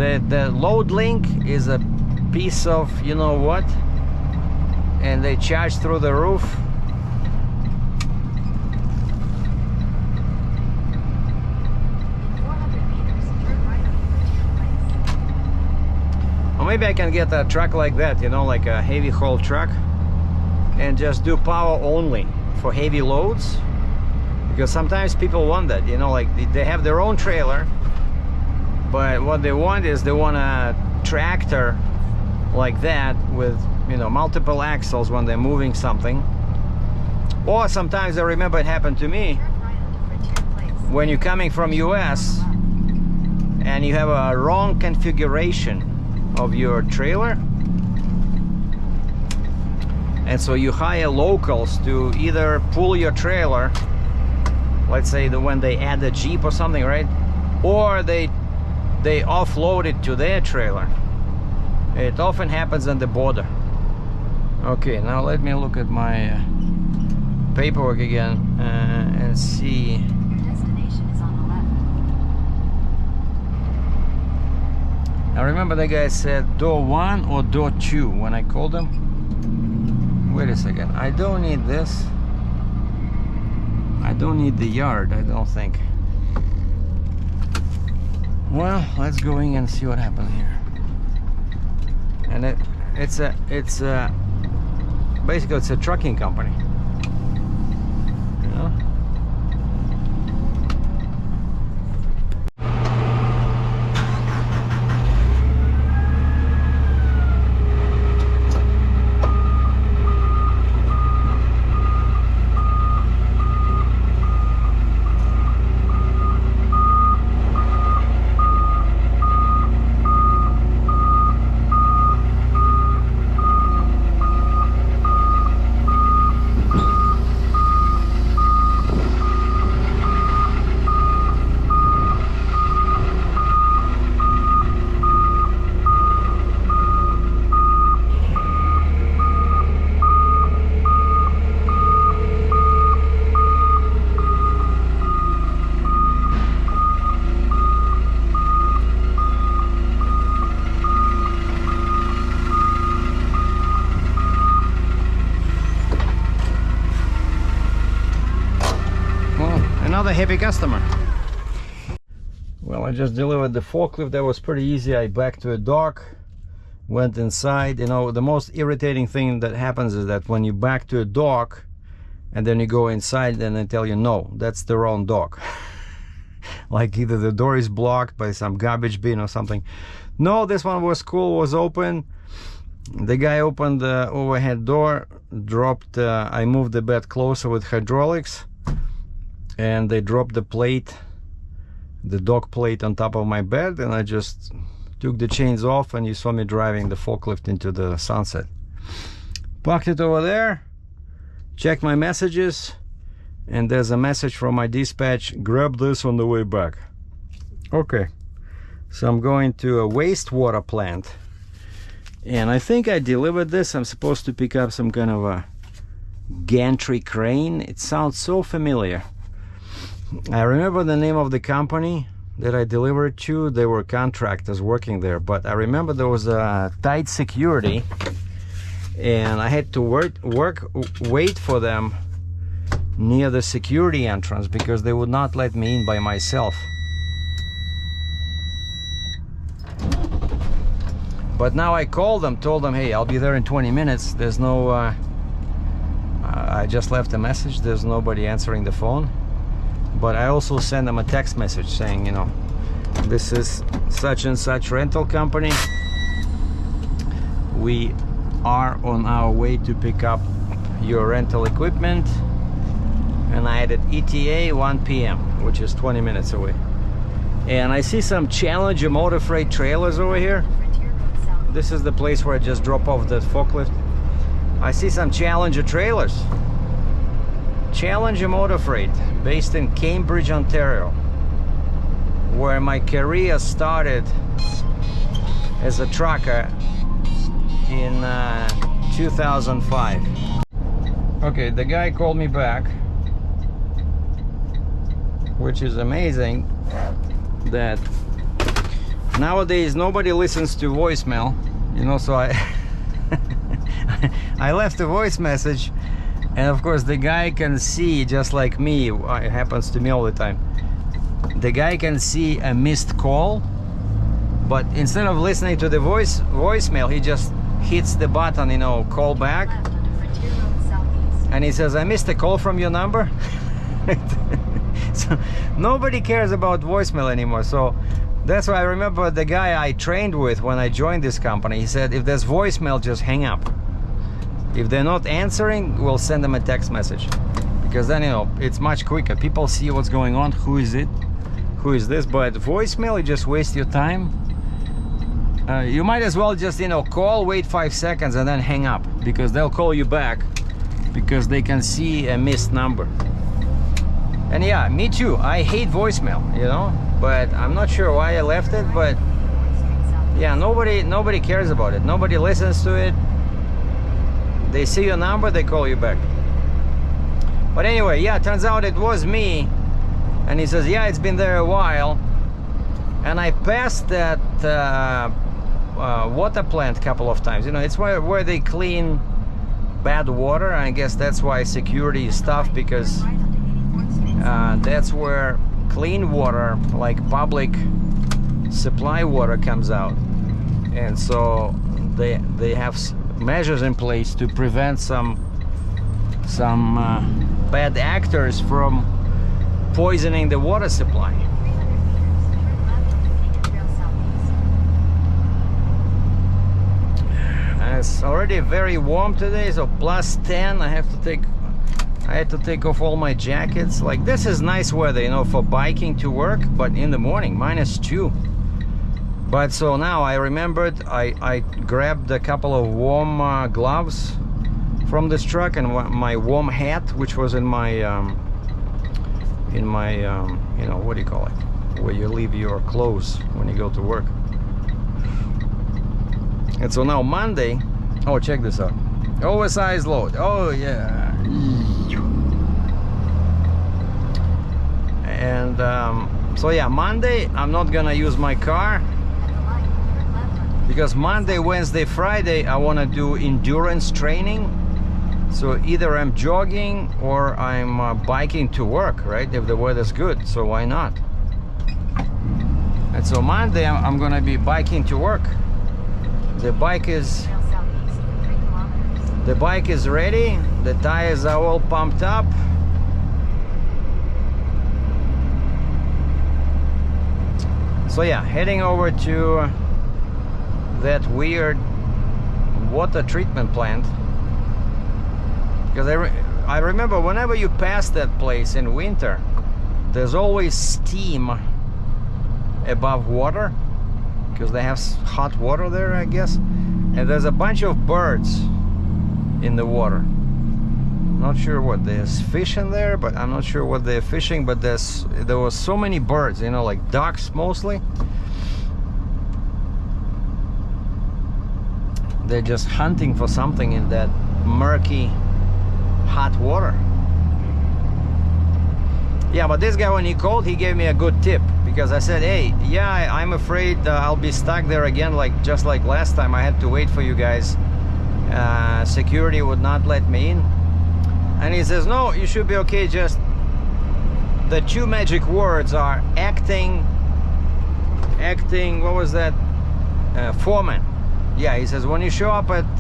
the load link is a piece of you know what, and they charge through the roof. In 400 meters, turn right onto Frontier Place. Or maybe I can get a truck like that, you know, like a heavy haul truck, and just do power only for heavy loads. Because sometimes people want that, you know, like they have their own trailer, but what they want is they want a tractor like that with, you know, multiple axles when they're moving something. Or sometimes I remember it happened to me Turn right onto Frontier Place. when you're coming from US and you have a wrong configuration of your trailer, and so you hire locals to either pull your trailer, let's say when they add a Jeep or something, right? Or they offload it to their trailer. It often happens on the border. Okay, now let me look at my paperwork again and see. Your destination is on the left. I remember the guy said door 1 or door 2 when I called him. Wait a second, I don't need this. I don't need the yard, I don't think. Well, let's go in and see what happens here. And basically it's a trucking company. You know? Another happy customer. Well, I just delivered the forklift. That was pretty easy. I backed to a dock, went inside. You know, the most irritating thing that happens is that when you back to a dock and then you go inside and they tell you no, that's the wrong dock. Like either the door is blocked by some garbage bin or something. No, this one was cool, was open. The guy opened the overhead door, dropped I moved the bed closer with hydraulics, and they dropped the plate, the dock plate, on top of my bed, and I just took the chains off, and you saw me driving the forklift into the sunset. Parked it over there, checked my messages, and there's a message from my dispatch: grab this on the way back. Okay, so I'm going to a wastewater plant, and I think I delivered this. I'm supposed to pick up some kind of a gantry crane. It sounds so familiar. I remember the name of the company that I delivered to. They were contractors working there, but I remember there was a tight security, and I had to wait for them near the security entrance because they would not let me in by myself. But now I called them, told them, hey, I'll be there in 20 minutes. There's no I just left a message. There's nobody answering the phone. But I also sent them a text message saying, you know, this is such and such rental company. We are on our way to pick up your rental equipment, and I added ETA 1 p.m., which is 20 minutes away. And I see some Challenger motor freight trailers over here. Frontier Road South. This is the place where I just drop off the forklift. I see some Challenger trailers. Challenger motor freight, based in Cambridge, Ontario, where my career started as a trucker in 2005. Okay, the guy called me back, which is amazing that nowadays nobody listens to voicemail, you know, so I I left a voice message, and of course the guy can see, just like me, it happens to me all the time, the guy can see a missed call, but instead of listening to the voicemail, he just hits the button, you know, call back, Left onto Frontier Road Southeast. and he says, I missed a call from your number. So nobody cares about voicemail anymore. So that's why I remember the guy I trained with when I joined this company, he said, if there's voicemail, just hang up. If they're not answering, we'll send them a text message, because then, you know, it's much quicker. People see what's going on, who is it, who is this. But voicemail, you just waste your time. You might as well just, you know, call, wait 5 seconds, and then hang up, because they'll call you back because they can see a missed number. And yeah, me too, I hate voicemail, you know, but I'm not sure why I left it. But yeah, nobody cares about it, nobody listens to it. They see your number, they call you back. But anyway, yeah, turns out it was me. And he says, yeah, it's been there a while. And I passed that water plant a couple of times. You know, it's where they clean bad water. I guess that's why security is tough, because that's where clean water, like public supply water, comes out. And so they have measures in place to prevent some bad actors from poisoning the water supply. 300 meters, turn left onto Beacon Trail Southeast. And it's already very warm today, so plus 10. I had to take off all my jackets. Like, this is nice weather, you know, for biking to work, but in the morning -2. But so now I remembered, I grabbed a couple of warm gloves from this truck, and my warm hat, which was in my you know, what do you call it, where you leave your clothes when you go to work. And so now Monday, oh, check this out, oversized load, oh yeah. And so yeah, Monday I'm not gonna use my car, because Monday, Wednesday, Friday I want to do endurance training. So either I'm jogging or I'm biking to work, right, if the weather's good. So why not? And so Monday I'm gonna be biking to work. The bike is Trail Southeast, 3 kilometers. the bike is ready, the tires are all pumped up. So yeah, heading over to that weird water treatment plant, because I remember whenever you pass that place in winter, there's always steam above water, because they have hot water there, I guess, and there's a bunch of birds in the water. Not sure what, there's fish in there, but I'm not sure what they're fishing. But there was so many birds, you know, like ducks mostly. They're just hunting for something in that murky hot water. Yeah, but this guy, when he called, he gave me a good tip, because I said, hey, yeah, I'm afraid I'll be stuck there again, like just like last time. I had to wait for you guys. Security would not let me in. And he says, no, you should be okay. Just the 2 magic words are acting, what was that? Foreman. Yeah, he says, when you show up at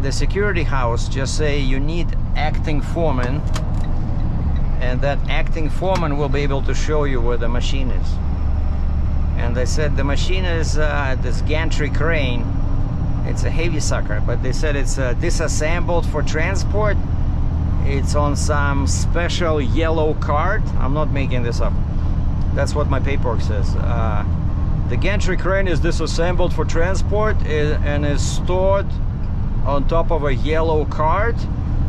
the security house, just say you need acting foreman, and that acting foreman will be able to show you where the machine is. And they said the machine is this gantry crane. It's a heavy sucker, but they said it's disassembled for transport, It's on some special yellow cart. I'm not making this up. That's what my paperwork says. The gantry crane is disassembled for transport and is stored on top of a yellow cart,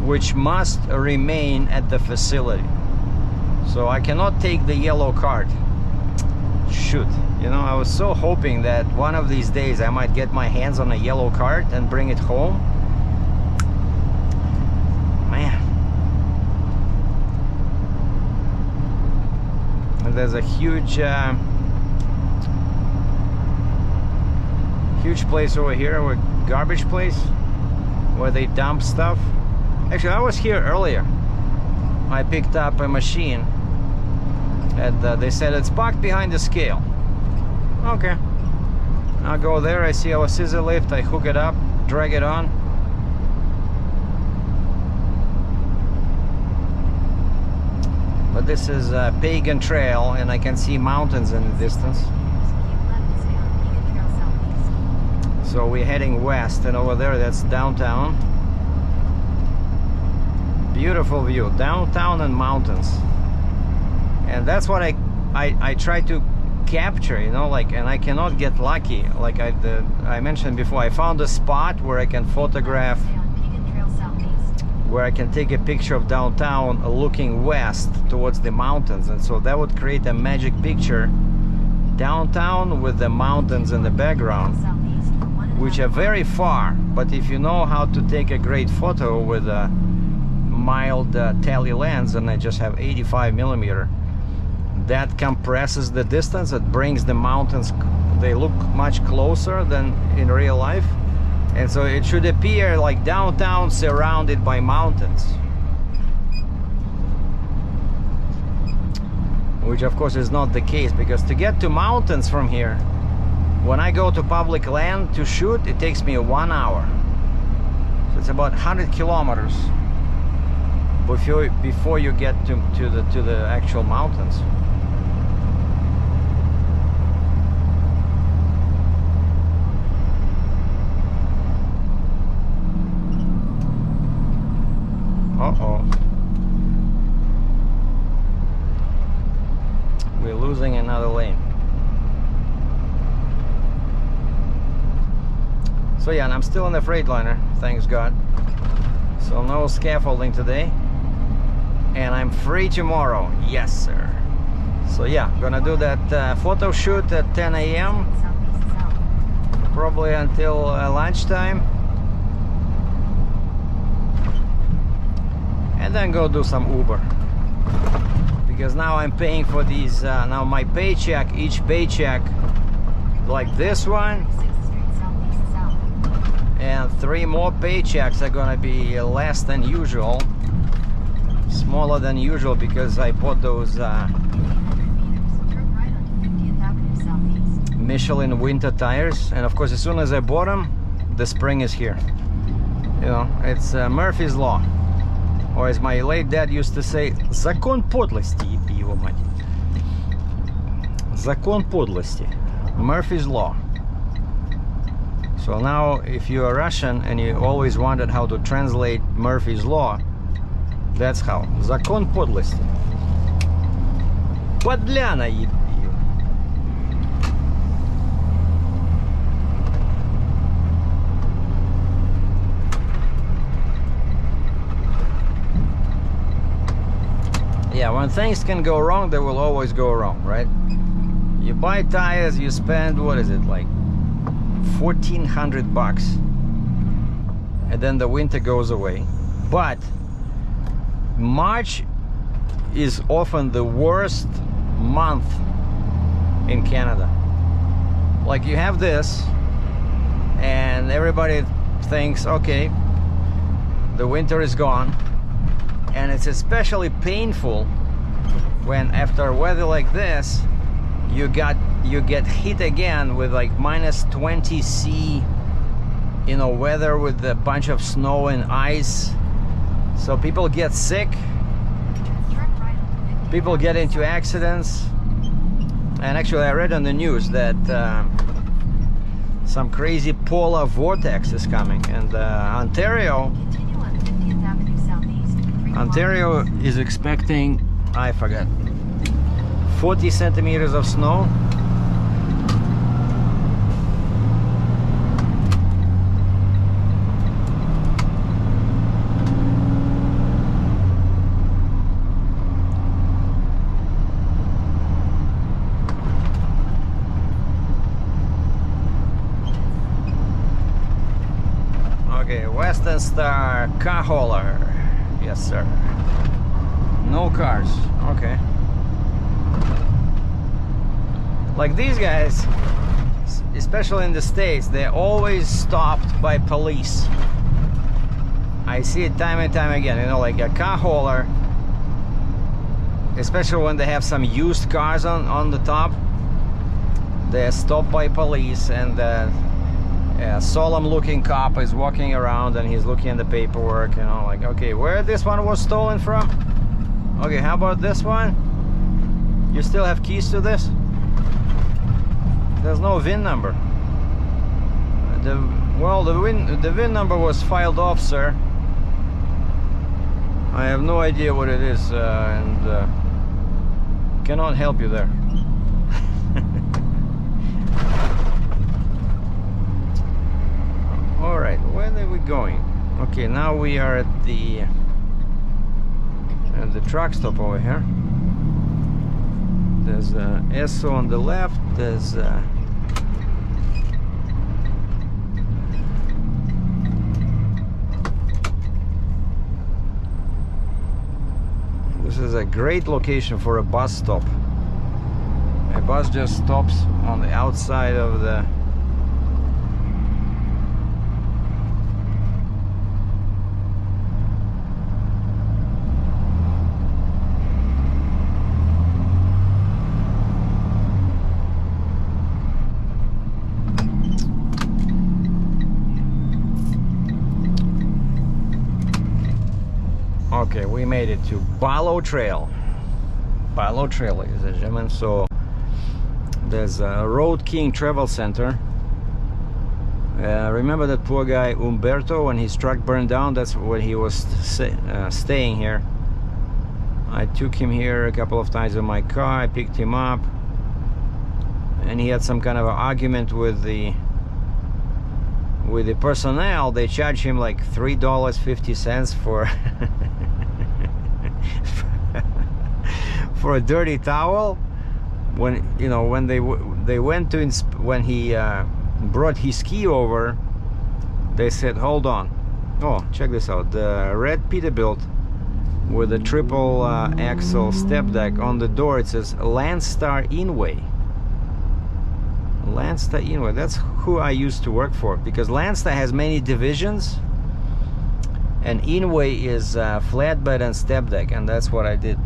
which must remain at the facility. So I cannot take the yellow cart. Shoot, you know, I was so hoping that one of these days I might get my hands on a yellow cart and bring it home. Man. And there's a huge huge place over here, a garbage place where they dump stuff. Actually, I was here earlier. I picked up a machine and they said it's parked behind the scale. Okay, I'll go there. I see our scissor lift. I hook it up, drag it on. But this is a pagan trail and I can see mountains in the distance. Keep left to stay on Pagan Trail Southeast. So we're heading west, and over there that's downtown. Beautiful view, downtown and mountains. And that's what I try to capture, you know, like, and I cannot get lucky. Like I mentioned before, I found a spot where I can photograph, Stay on Pagan Trail Southeast. where I can take a picture of downtown looking west towards the mountains, and so that would create a magic picture, downtown with the mountains in the background, Southeast for 1.5 which are very far. But if you know how to take a great photo with a mild tele lens, and I just have 85mm, that compresses the distance. It brings the mountains, they look much closer than in real life, and so it should appear like downtown surrounded by mountains, which of course is not the case, because to get to mountains from here, when I go to public land to shoot, it takes me 1 hour. So it's about 100 kilometers before you get to the actual mountains. Uh-oh. We're losing another lane. So yeah, and I'm still in the Freightliner, thanks God. So no scaffolding today. And I'm free tomorrow. Yes, sir. So yeah, gonna do that photo shoot at 10 a.m. Southeast south. probably until lunchtime. And then go do some Uber. Because now I'm paying for these, now my paycheck, each paycheck, like this one, 6th Street Southeast south. and 3 more paychecks are gonna be less than usual, smaller than usual, because I bought those 800 meters. Turn right onto 50th Avenue Southeast. Michelin winter tires, and of course as soon as I bought them, the spring is here. You know, it's Murphy's Law, or as my late dad used to say, закон подлости, еби его мать. Закон подлости, Murphy's Law. So now if you are Russian and you always wondered how to translate Murphy's Law, that's how. Закон подлости. Подляна, еби. Yeah, when things can go wrong, they will always go wrong, right? You buy tires, you spend, what is it, like $1,400, and then the winter goes away. But March is often the worst month in Canada. Like, you have this, and everybody thinks, okay, the winter is gone. And it's especially painful when after weather like this you get hit again with like -20 C, you know, weather with a bunch of snow and ice. So people get sick, Turn right onto 50th people get into accidents. And actually I read on the news that some crazy polar vortex is coming, and Ontario, Continue on 50th Avenue Southeast for 3 Ontario is expecting, I forgot, 40 centimeters of snow. Okay, Western Star car hauler. Yes, sir. No cars. Okay. Like these guys, especially in the States, they're always stopped by police. I see it time and time again. You know, like a car hauler, especially when they have some used cars on the top, they're stopped by police, and a solemn looking cop is walking around and he's looking at the paperwork, you know, like, okay, where this one was stolen from? Okay, how about this one? You still have keys to this? There's no VIN number. The VIN number was filed off, sir. I have no idea what it is, and cannot help you there. All right, where are we going? Okay, now we are at the truck stop over here. There's Esso on the left. There's this is a great location for a bus stop. A bus just stops on the outside of the Okay, we made it to Barlow Trail. Barlow Trail, ladies and gentlemen. So there's a Road King Travel Center. Remember that poor guy Umberto, when his truck burned down? That's when he was staying here. I took him here a couple of times in my car. I picked him up, and he had some kind of an argument with the personnel. They charged him like $3.50 for for a dirty towel. When you know, when they went to when he brought his key over, they said, hold on, oh, check this out, the red Peterbilt with a triple axle step deck. On the door it says Landstar Inway. Landstar Inway, that's who I used to work for, because Landstar has many divisions, and Inway is flatbed and step deck, and that's what I did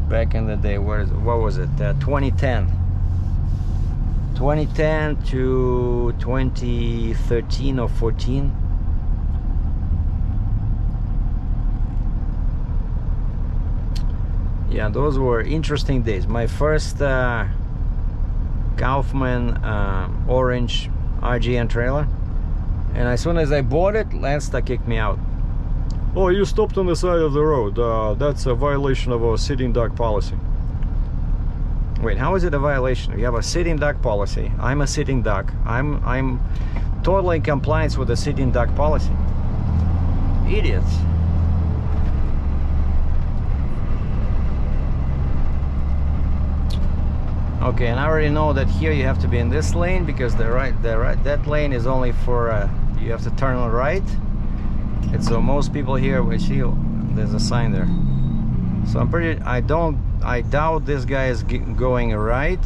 back in the day. What was it? 2010 to 2013 or 14. Yeah, those were interesting days. My first Kaufman orange RGN trailer, and as soon as I bought it, Landstar kicked me out. Oh, you stopped on the side of the road. That's a violation of our sitting duck policy. Wait, how is it a violation? You have a sitting duck policy. I'm a sitting duck. I'm totally in compliance with the sitting duck policy. Idiots. Okay, and I already know that here you have to be in this lane, because that lane is only for you have to turn on right. And so most people here, we see there's a sign there. So I doubt this guy is going right.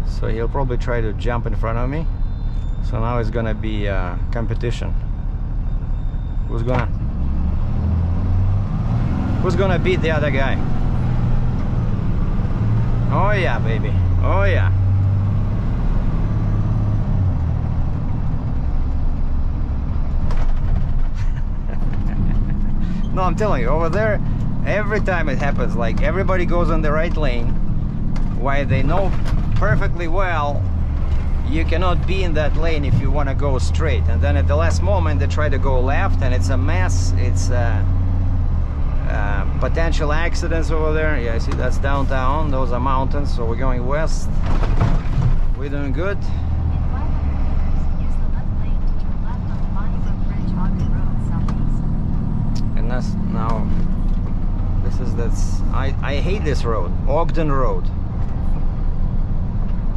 So he'll probably try to jump in front of me. So now it's gonna be competition. Who's gonna beat the other guy? Oh yeah, baby. Oh yeah. No, I'm telling you, over there, every time it happens, like everybody goes on the right lane, while they know perfectly well you cannot be in that lane if you want to go straight, and then at the last moment they try to go left, and it's a mess. It's potential accidents over there. Yeah, I see that's downtown. Those are mountains, so we're going west. We're doing good. In 500 meters, use the left lane to turn left onto Bonnie Brook Bridge, Ogden Road, southeast. And that's now, I hate this road, Ogden Road.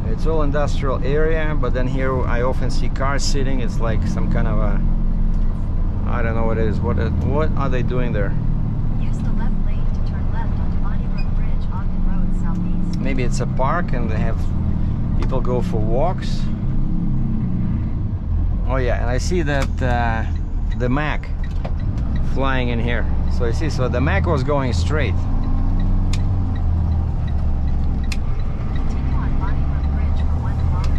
It's all industrial area, but then here I often see cars sitting. It's like some kind of a, I don't know what it is. What are they doing there? Use the left lane to turn left onto Bonnie Brook Bridge, Ogden Road, southeast. Maybe it's a park and they have people go for walks. Oh yeah, and I see that the Mac flying in here. So you see, so the Mac was going straight. Continue on Bonnie Brook Bridge for 1 kilometer.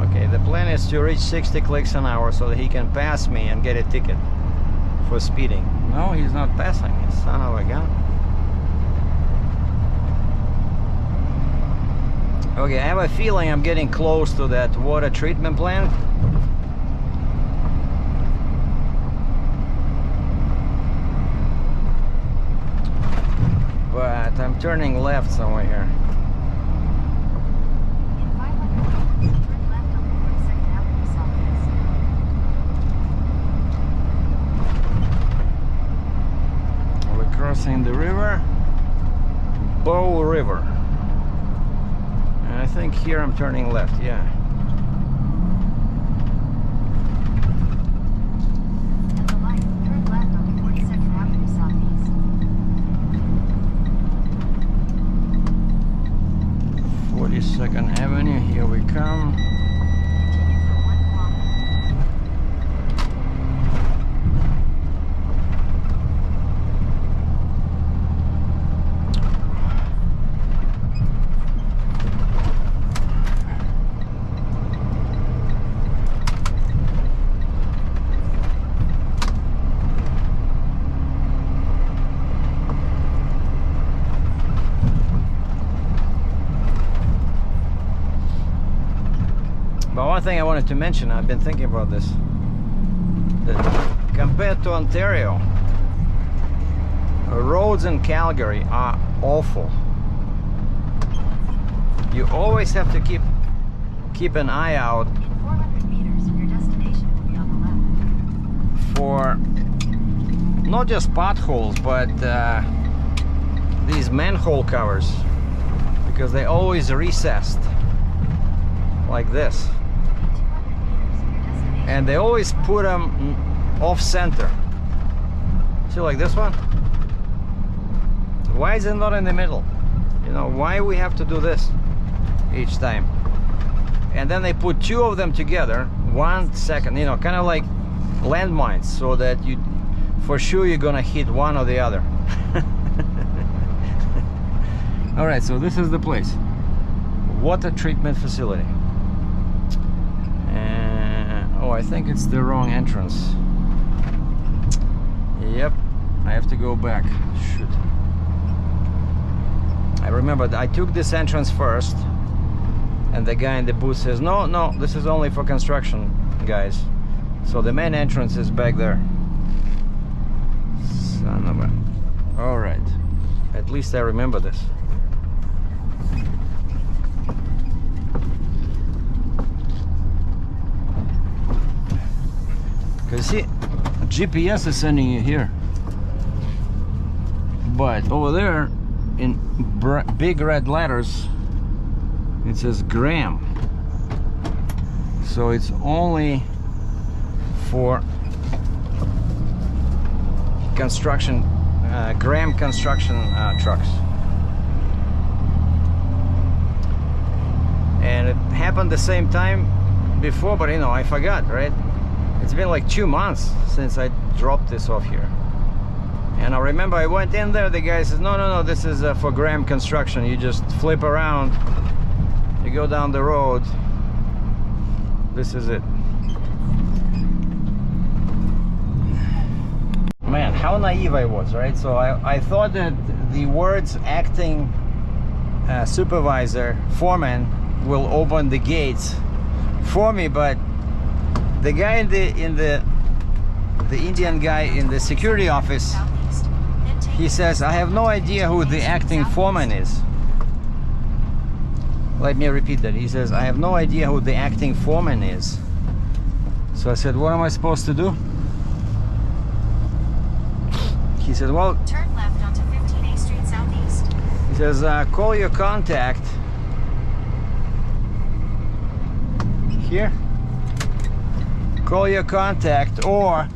Okay, the plan is to reach 60 clicks an hour so that he can pass me and get a ticket for speeding. No, he's not passing, son of a gun. Okay, I have a feeling I'm getting close to that water treatment plant. But I'm turning left somewhere here. In 500 meters, turn left on 42nd Avenue southeast. We're crossing the river, Bow River. And I think here I'm turning left, yeah. At the light, turn left on 42nd Avenue southeast. 42nd Avenue, here we come. Continue for 1 kilometer. But one thing I wanted to mention, I've been thinking about this, that compared to Ontario, roads in Calgary are awful. You always have to keep an eye out In 400 meters, your destination will be on the left. for not just potholes, but these manhole covers, because they always recessed like this. In 200 meters, your destination. And they always put them off center. See, like this one? Why is it not in the middle? You know, why we have to do this each time? And then they put two of them together, 1 second, you know, kind of like landmines, so that you, for sure, you're gonna hit one or the other. All right, so this is the place, water treatment facility. Oh, I think it's the wrong entrance. Yep, I have to go back. Shoot. I remember I took this entrance first, and the guy in the booth says, no, no, this is only for construction, guys. So the main entrance is back there. Son of a... All right, at least I remember this. Because see, GPS is sending you here, but over there in big red letters it says Graham, so it's only for construction, Graham construction trucks. And it happened the same time before, but you know, I forgot, right? It's been like 2 months since I dropped this off here. And I remember I went in there, the guy says, no, no, no, this is for Graham construction. You just flip around, you go down the road, this is it. Man, how naive I was, right? So I thought that the words acting supervisor, foreman, will open the gates for me, but the guy in the Indian guy in the security office, he says, I have no idea who the acting foreman is. Let me repeat that. He says, I have no idea who the acting foreman is. So I said, what am I supposed to do? He said, well, Turn left onto 15A Street Southeast. he says, call your contact here. Call your contact, or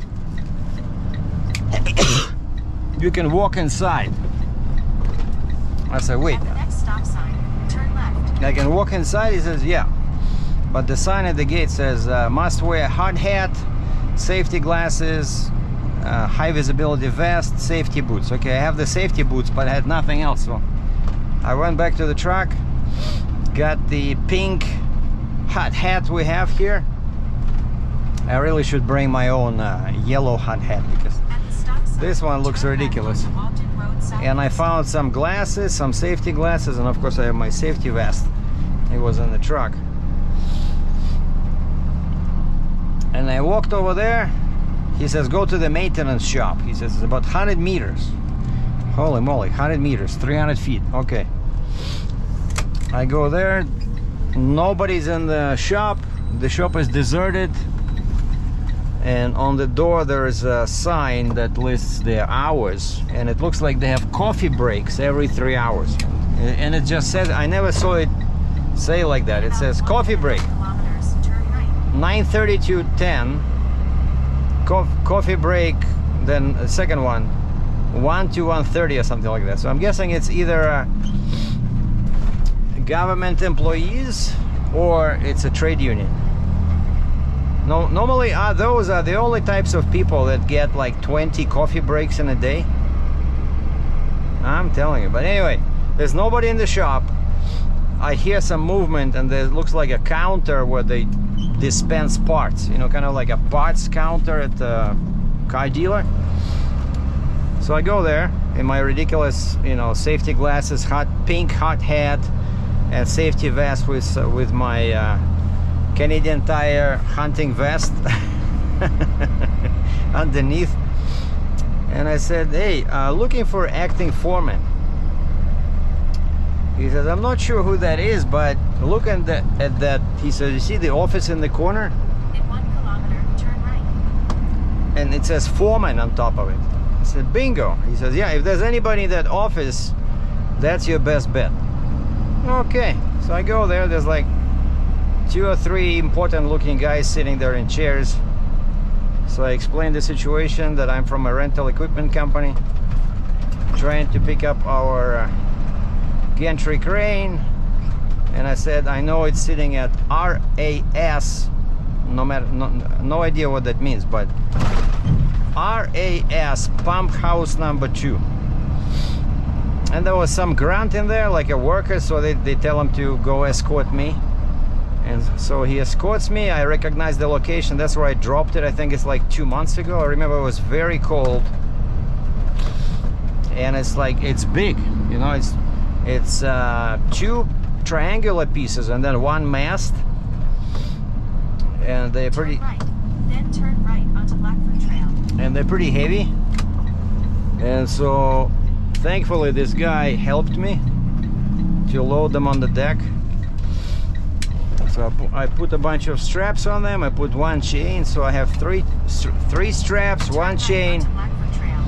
you can walk inside. I said, wait, At the next stop sign, turn left. I can walk inside? He says, yeah. But the sign at the gate says, must wear hard hat, safety glasses, high visibility vest, safety boots. Okay, I have the safety boots, but I had nothing else. So I went back to the truck, got the pink hot hat we have here. I really should bring my own yellow hot hat, because At the stop sign, this one looks turn left ridiculous. onto Ogden Road And I Southeast. found some glasses, some safety glasses, and of course I have my safety vest. It was in the truck. And I walked over there. He says, go to the maintenance shop. He says, it's about 100 meters. Holy moly, 100 meters, 300 feet. Okay. I go there. Nobody's in the shop. The shop is deserted. And on the door there is a sign that lists their hours. And it looks like they have coffee breaks every 3 hours. And it just says, I never saw it say like that. It says coffee break. Kilometers, turn right. 9:30 to 10, coffee break, then the second one 1 to 1:30 or something like that. So I'm guessing it's either government employees or it's a trade union. No, normally those are the only types of people that get like 20 coffee breaks in a day. I'm telling you. But anyway, there's nobody in the shop. I hear some movement, and there looks like a counter where they dispense parts, you know, kind of like a parts counter at a car dealer. So I go there in my ridiculous, you know, safety glasses, pink hot hat, and safety vest with my Canadian Tire hunting vest underneath. And I said, hey, looking for acting foreman. He says, I'm not sure who that is, but look at that. He says, you see the office in the corner? In 1 kilometer, turn right. And it says foreman on top of it. I said, bingo. He says, yeah, if there's anybody in that office, that's your best bet. Okay, so I go there. There's like 2 or 3 important looking guys sitting there in chairs. So I explained the situation, that I'm from a rental equipment company trying to pick up our gantry crane, and I said, I know it's sitting at RAS, no idea what that means, but RAS pump house number 2. And there was some grunt in there, like a worker, so they tell him to go escort me. And so he escorts me. I recognize the location. That's where I dropped it. I think it's like 2 months ago. I remember it was very cold, and it's like, it's big, you know, it's 2 triangular pieces and then 1 mast, and they're pretty, Turn right. Then turn right onto Blackfoot Trail. and they're pretty heavy. And so thankfully this guy helped me to load them on the deck. So I put a bunch of straps on them. I put 1 chain, so I have three straps, 1 chain. Onto Blackfoot Trail.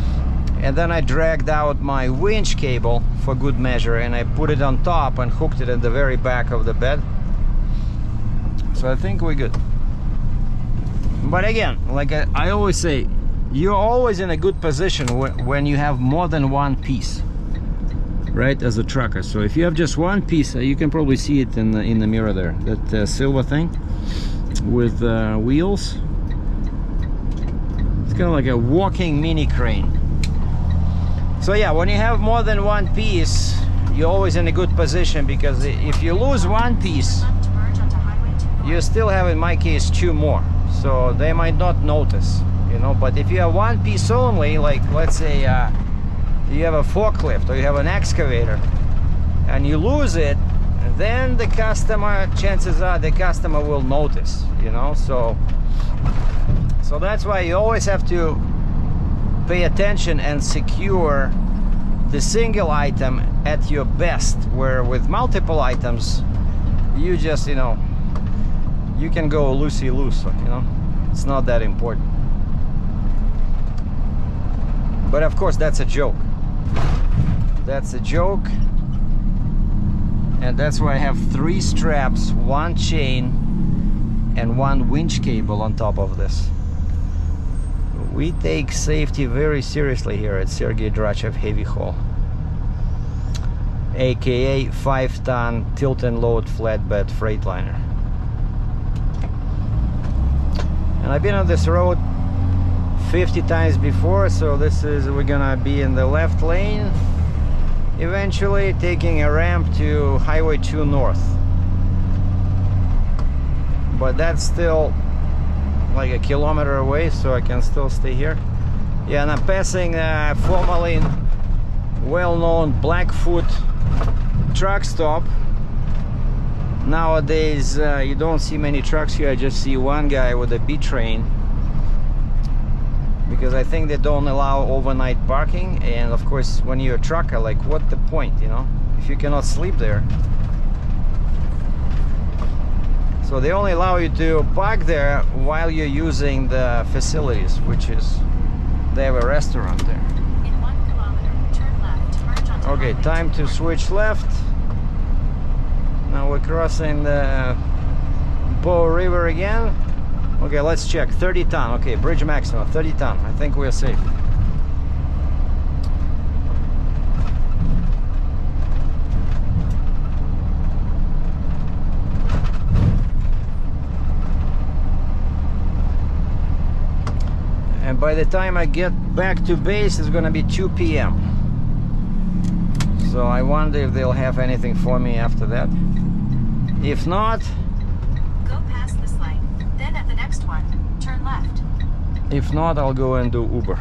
And then I dragged out my winch cable for good measure, and I put it on top and hooked it in the very back of the bed. So I think we're good. But again, like I always say, you're always in a good position when you have more than 1 piece, right, as a trucker. So if you have just 1 piece, you can probably see it in the mirror there, that silver thing with wheels. It's kind of like a walking mini crane. So yeah, when you have more than 1 piece, you're always in a good position, because if you lose 1 piece, Left to merge onto Highway 2 North. you still have, in my case, 2 more. So they might not notice, you know. But if you have 1 piece only, like let's say you have a forklift or you have an excavator, and you lose it, then the customer, chances are the customer will notice, you know. So that's why you always have to pay attention and secure the single item at your best, where with multiple items you just, you know, you can go loosey-loose, you know. It's not that important. But of course that's a joke. That's a joke. And that's why I have 3 straps, 1 chain and 1 winch cable on top of this. We take safety very seriously here at Sergei Drachev Heavy Haul, aka 5-ton tilt and load flatbed freightliner. And I've been on this road 50 times before, so we're gonna be in the left lane, eventually taking a ramp to Highway 2 North. But that's still like a kilometer away, so I can still stay here. Yeah, and I'm passing formerly well-known Blackfoot truck stop. Nowadays you don't see many trucks here. I just see one guy with a B train, because I think they don't allow overnight parking. And of course, when you're a trucker, like, what the point, you know, if you cannot sleep there? So they only allow you to park there while you're using the facilities, which is, they have a restaurant there. In 1 kilometer, turn left, merge onto Okay, Highway time 2. to switch left. Now we're crossing the Bow River again. Okay, let's check. 30 ton. Okay, bridge maximum 30 ton. I think we're safe. And by the time I get back to base, it's gonna be 2 p.m. So I wonder if they'll have anything for me after that. If not, Go past this light, then at the next one, turn left. if not, I'll go and do Uber.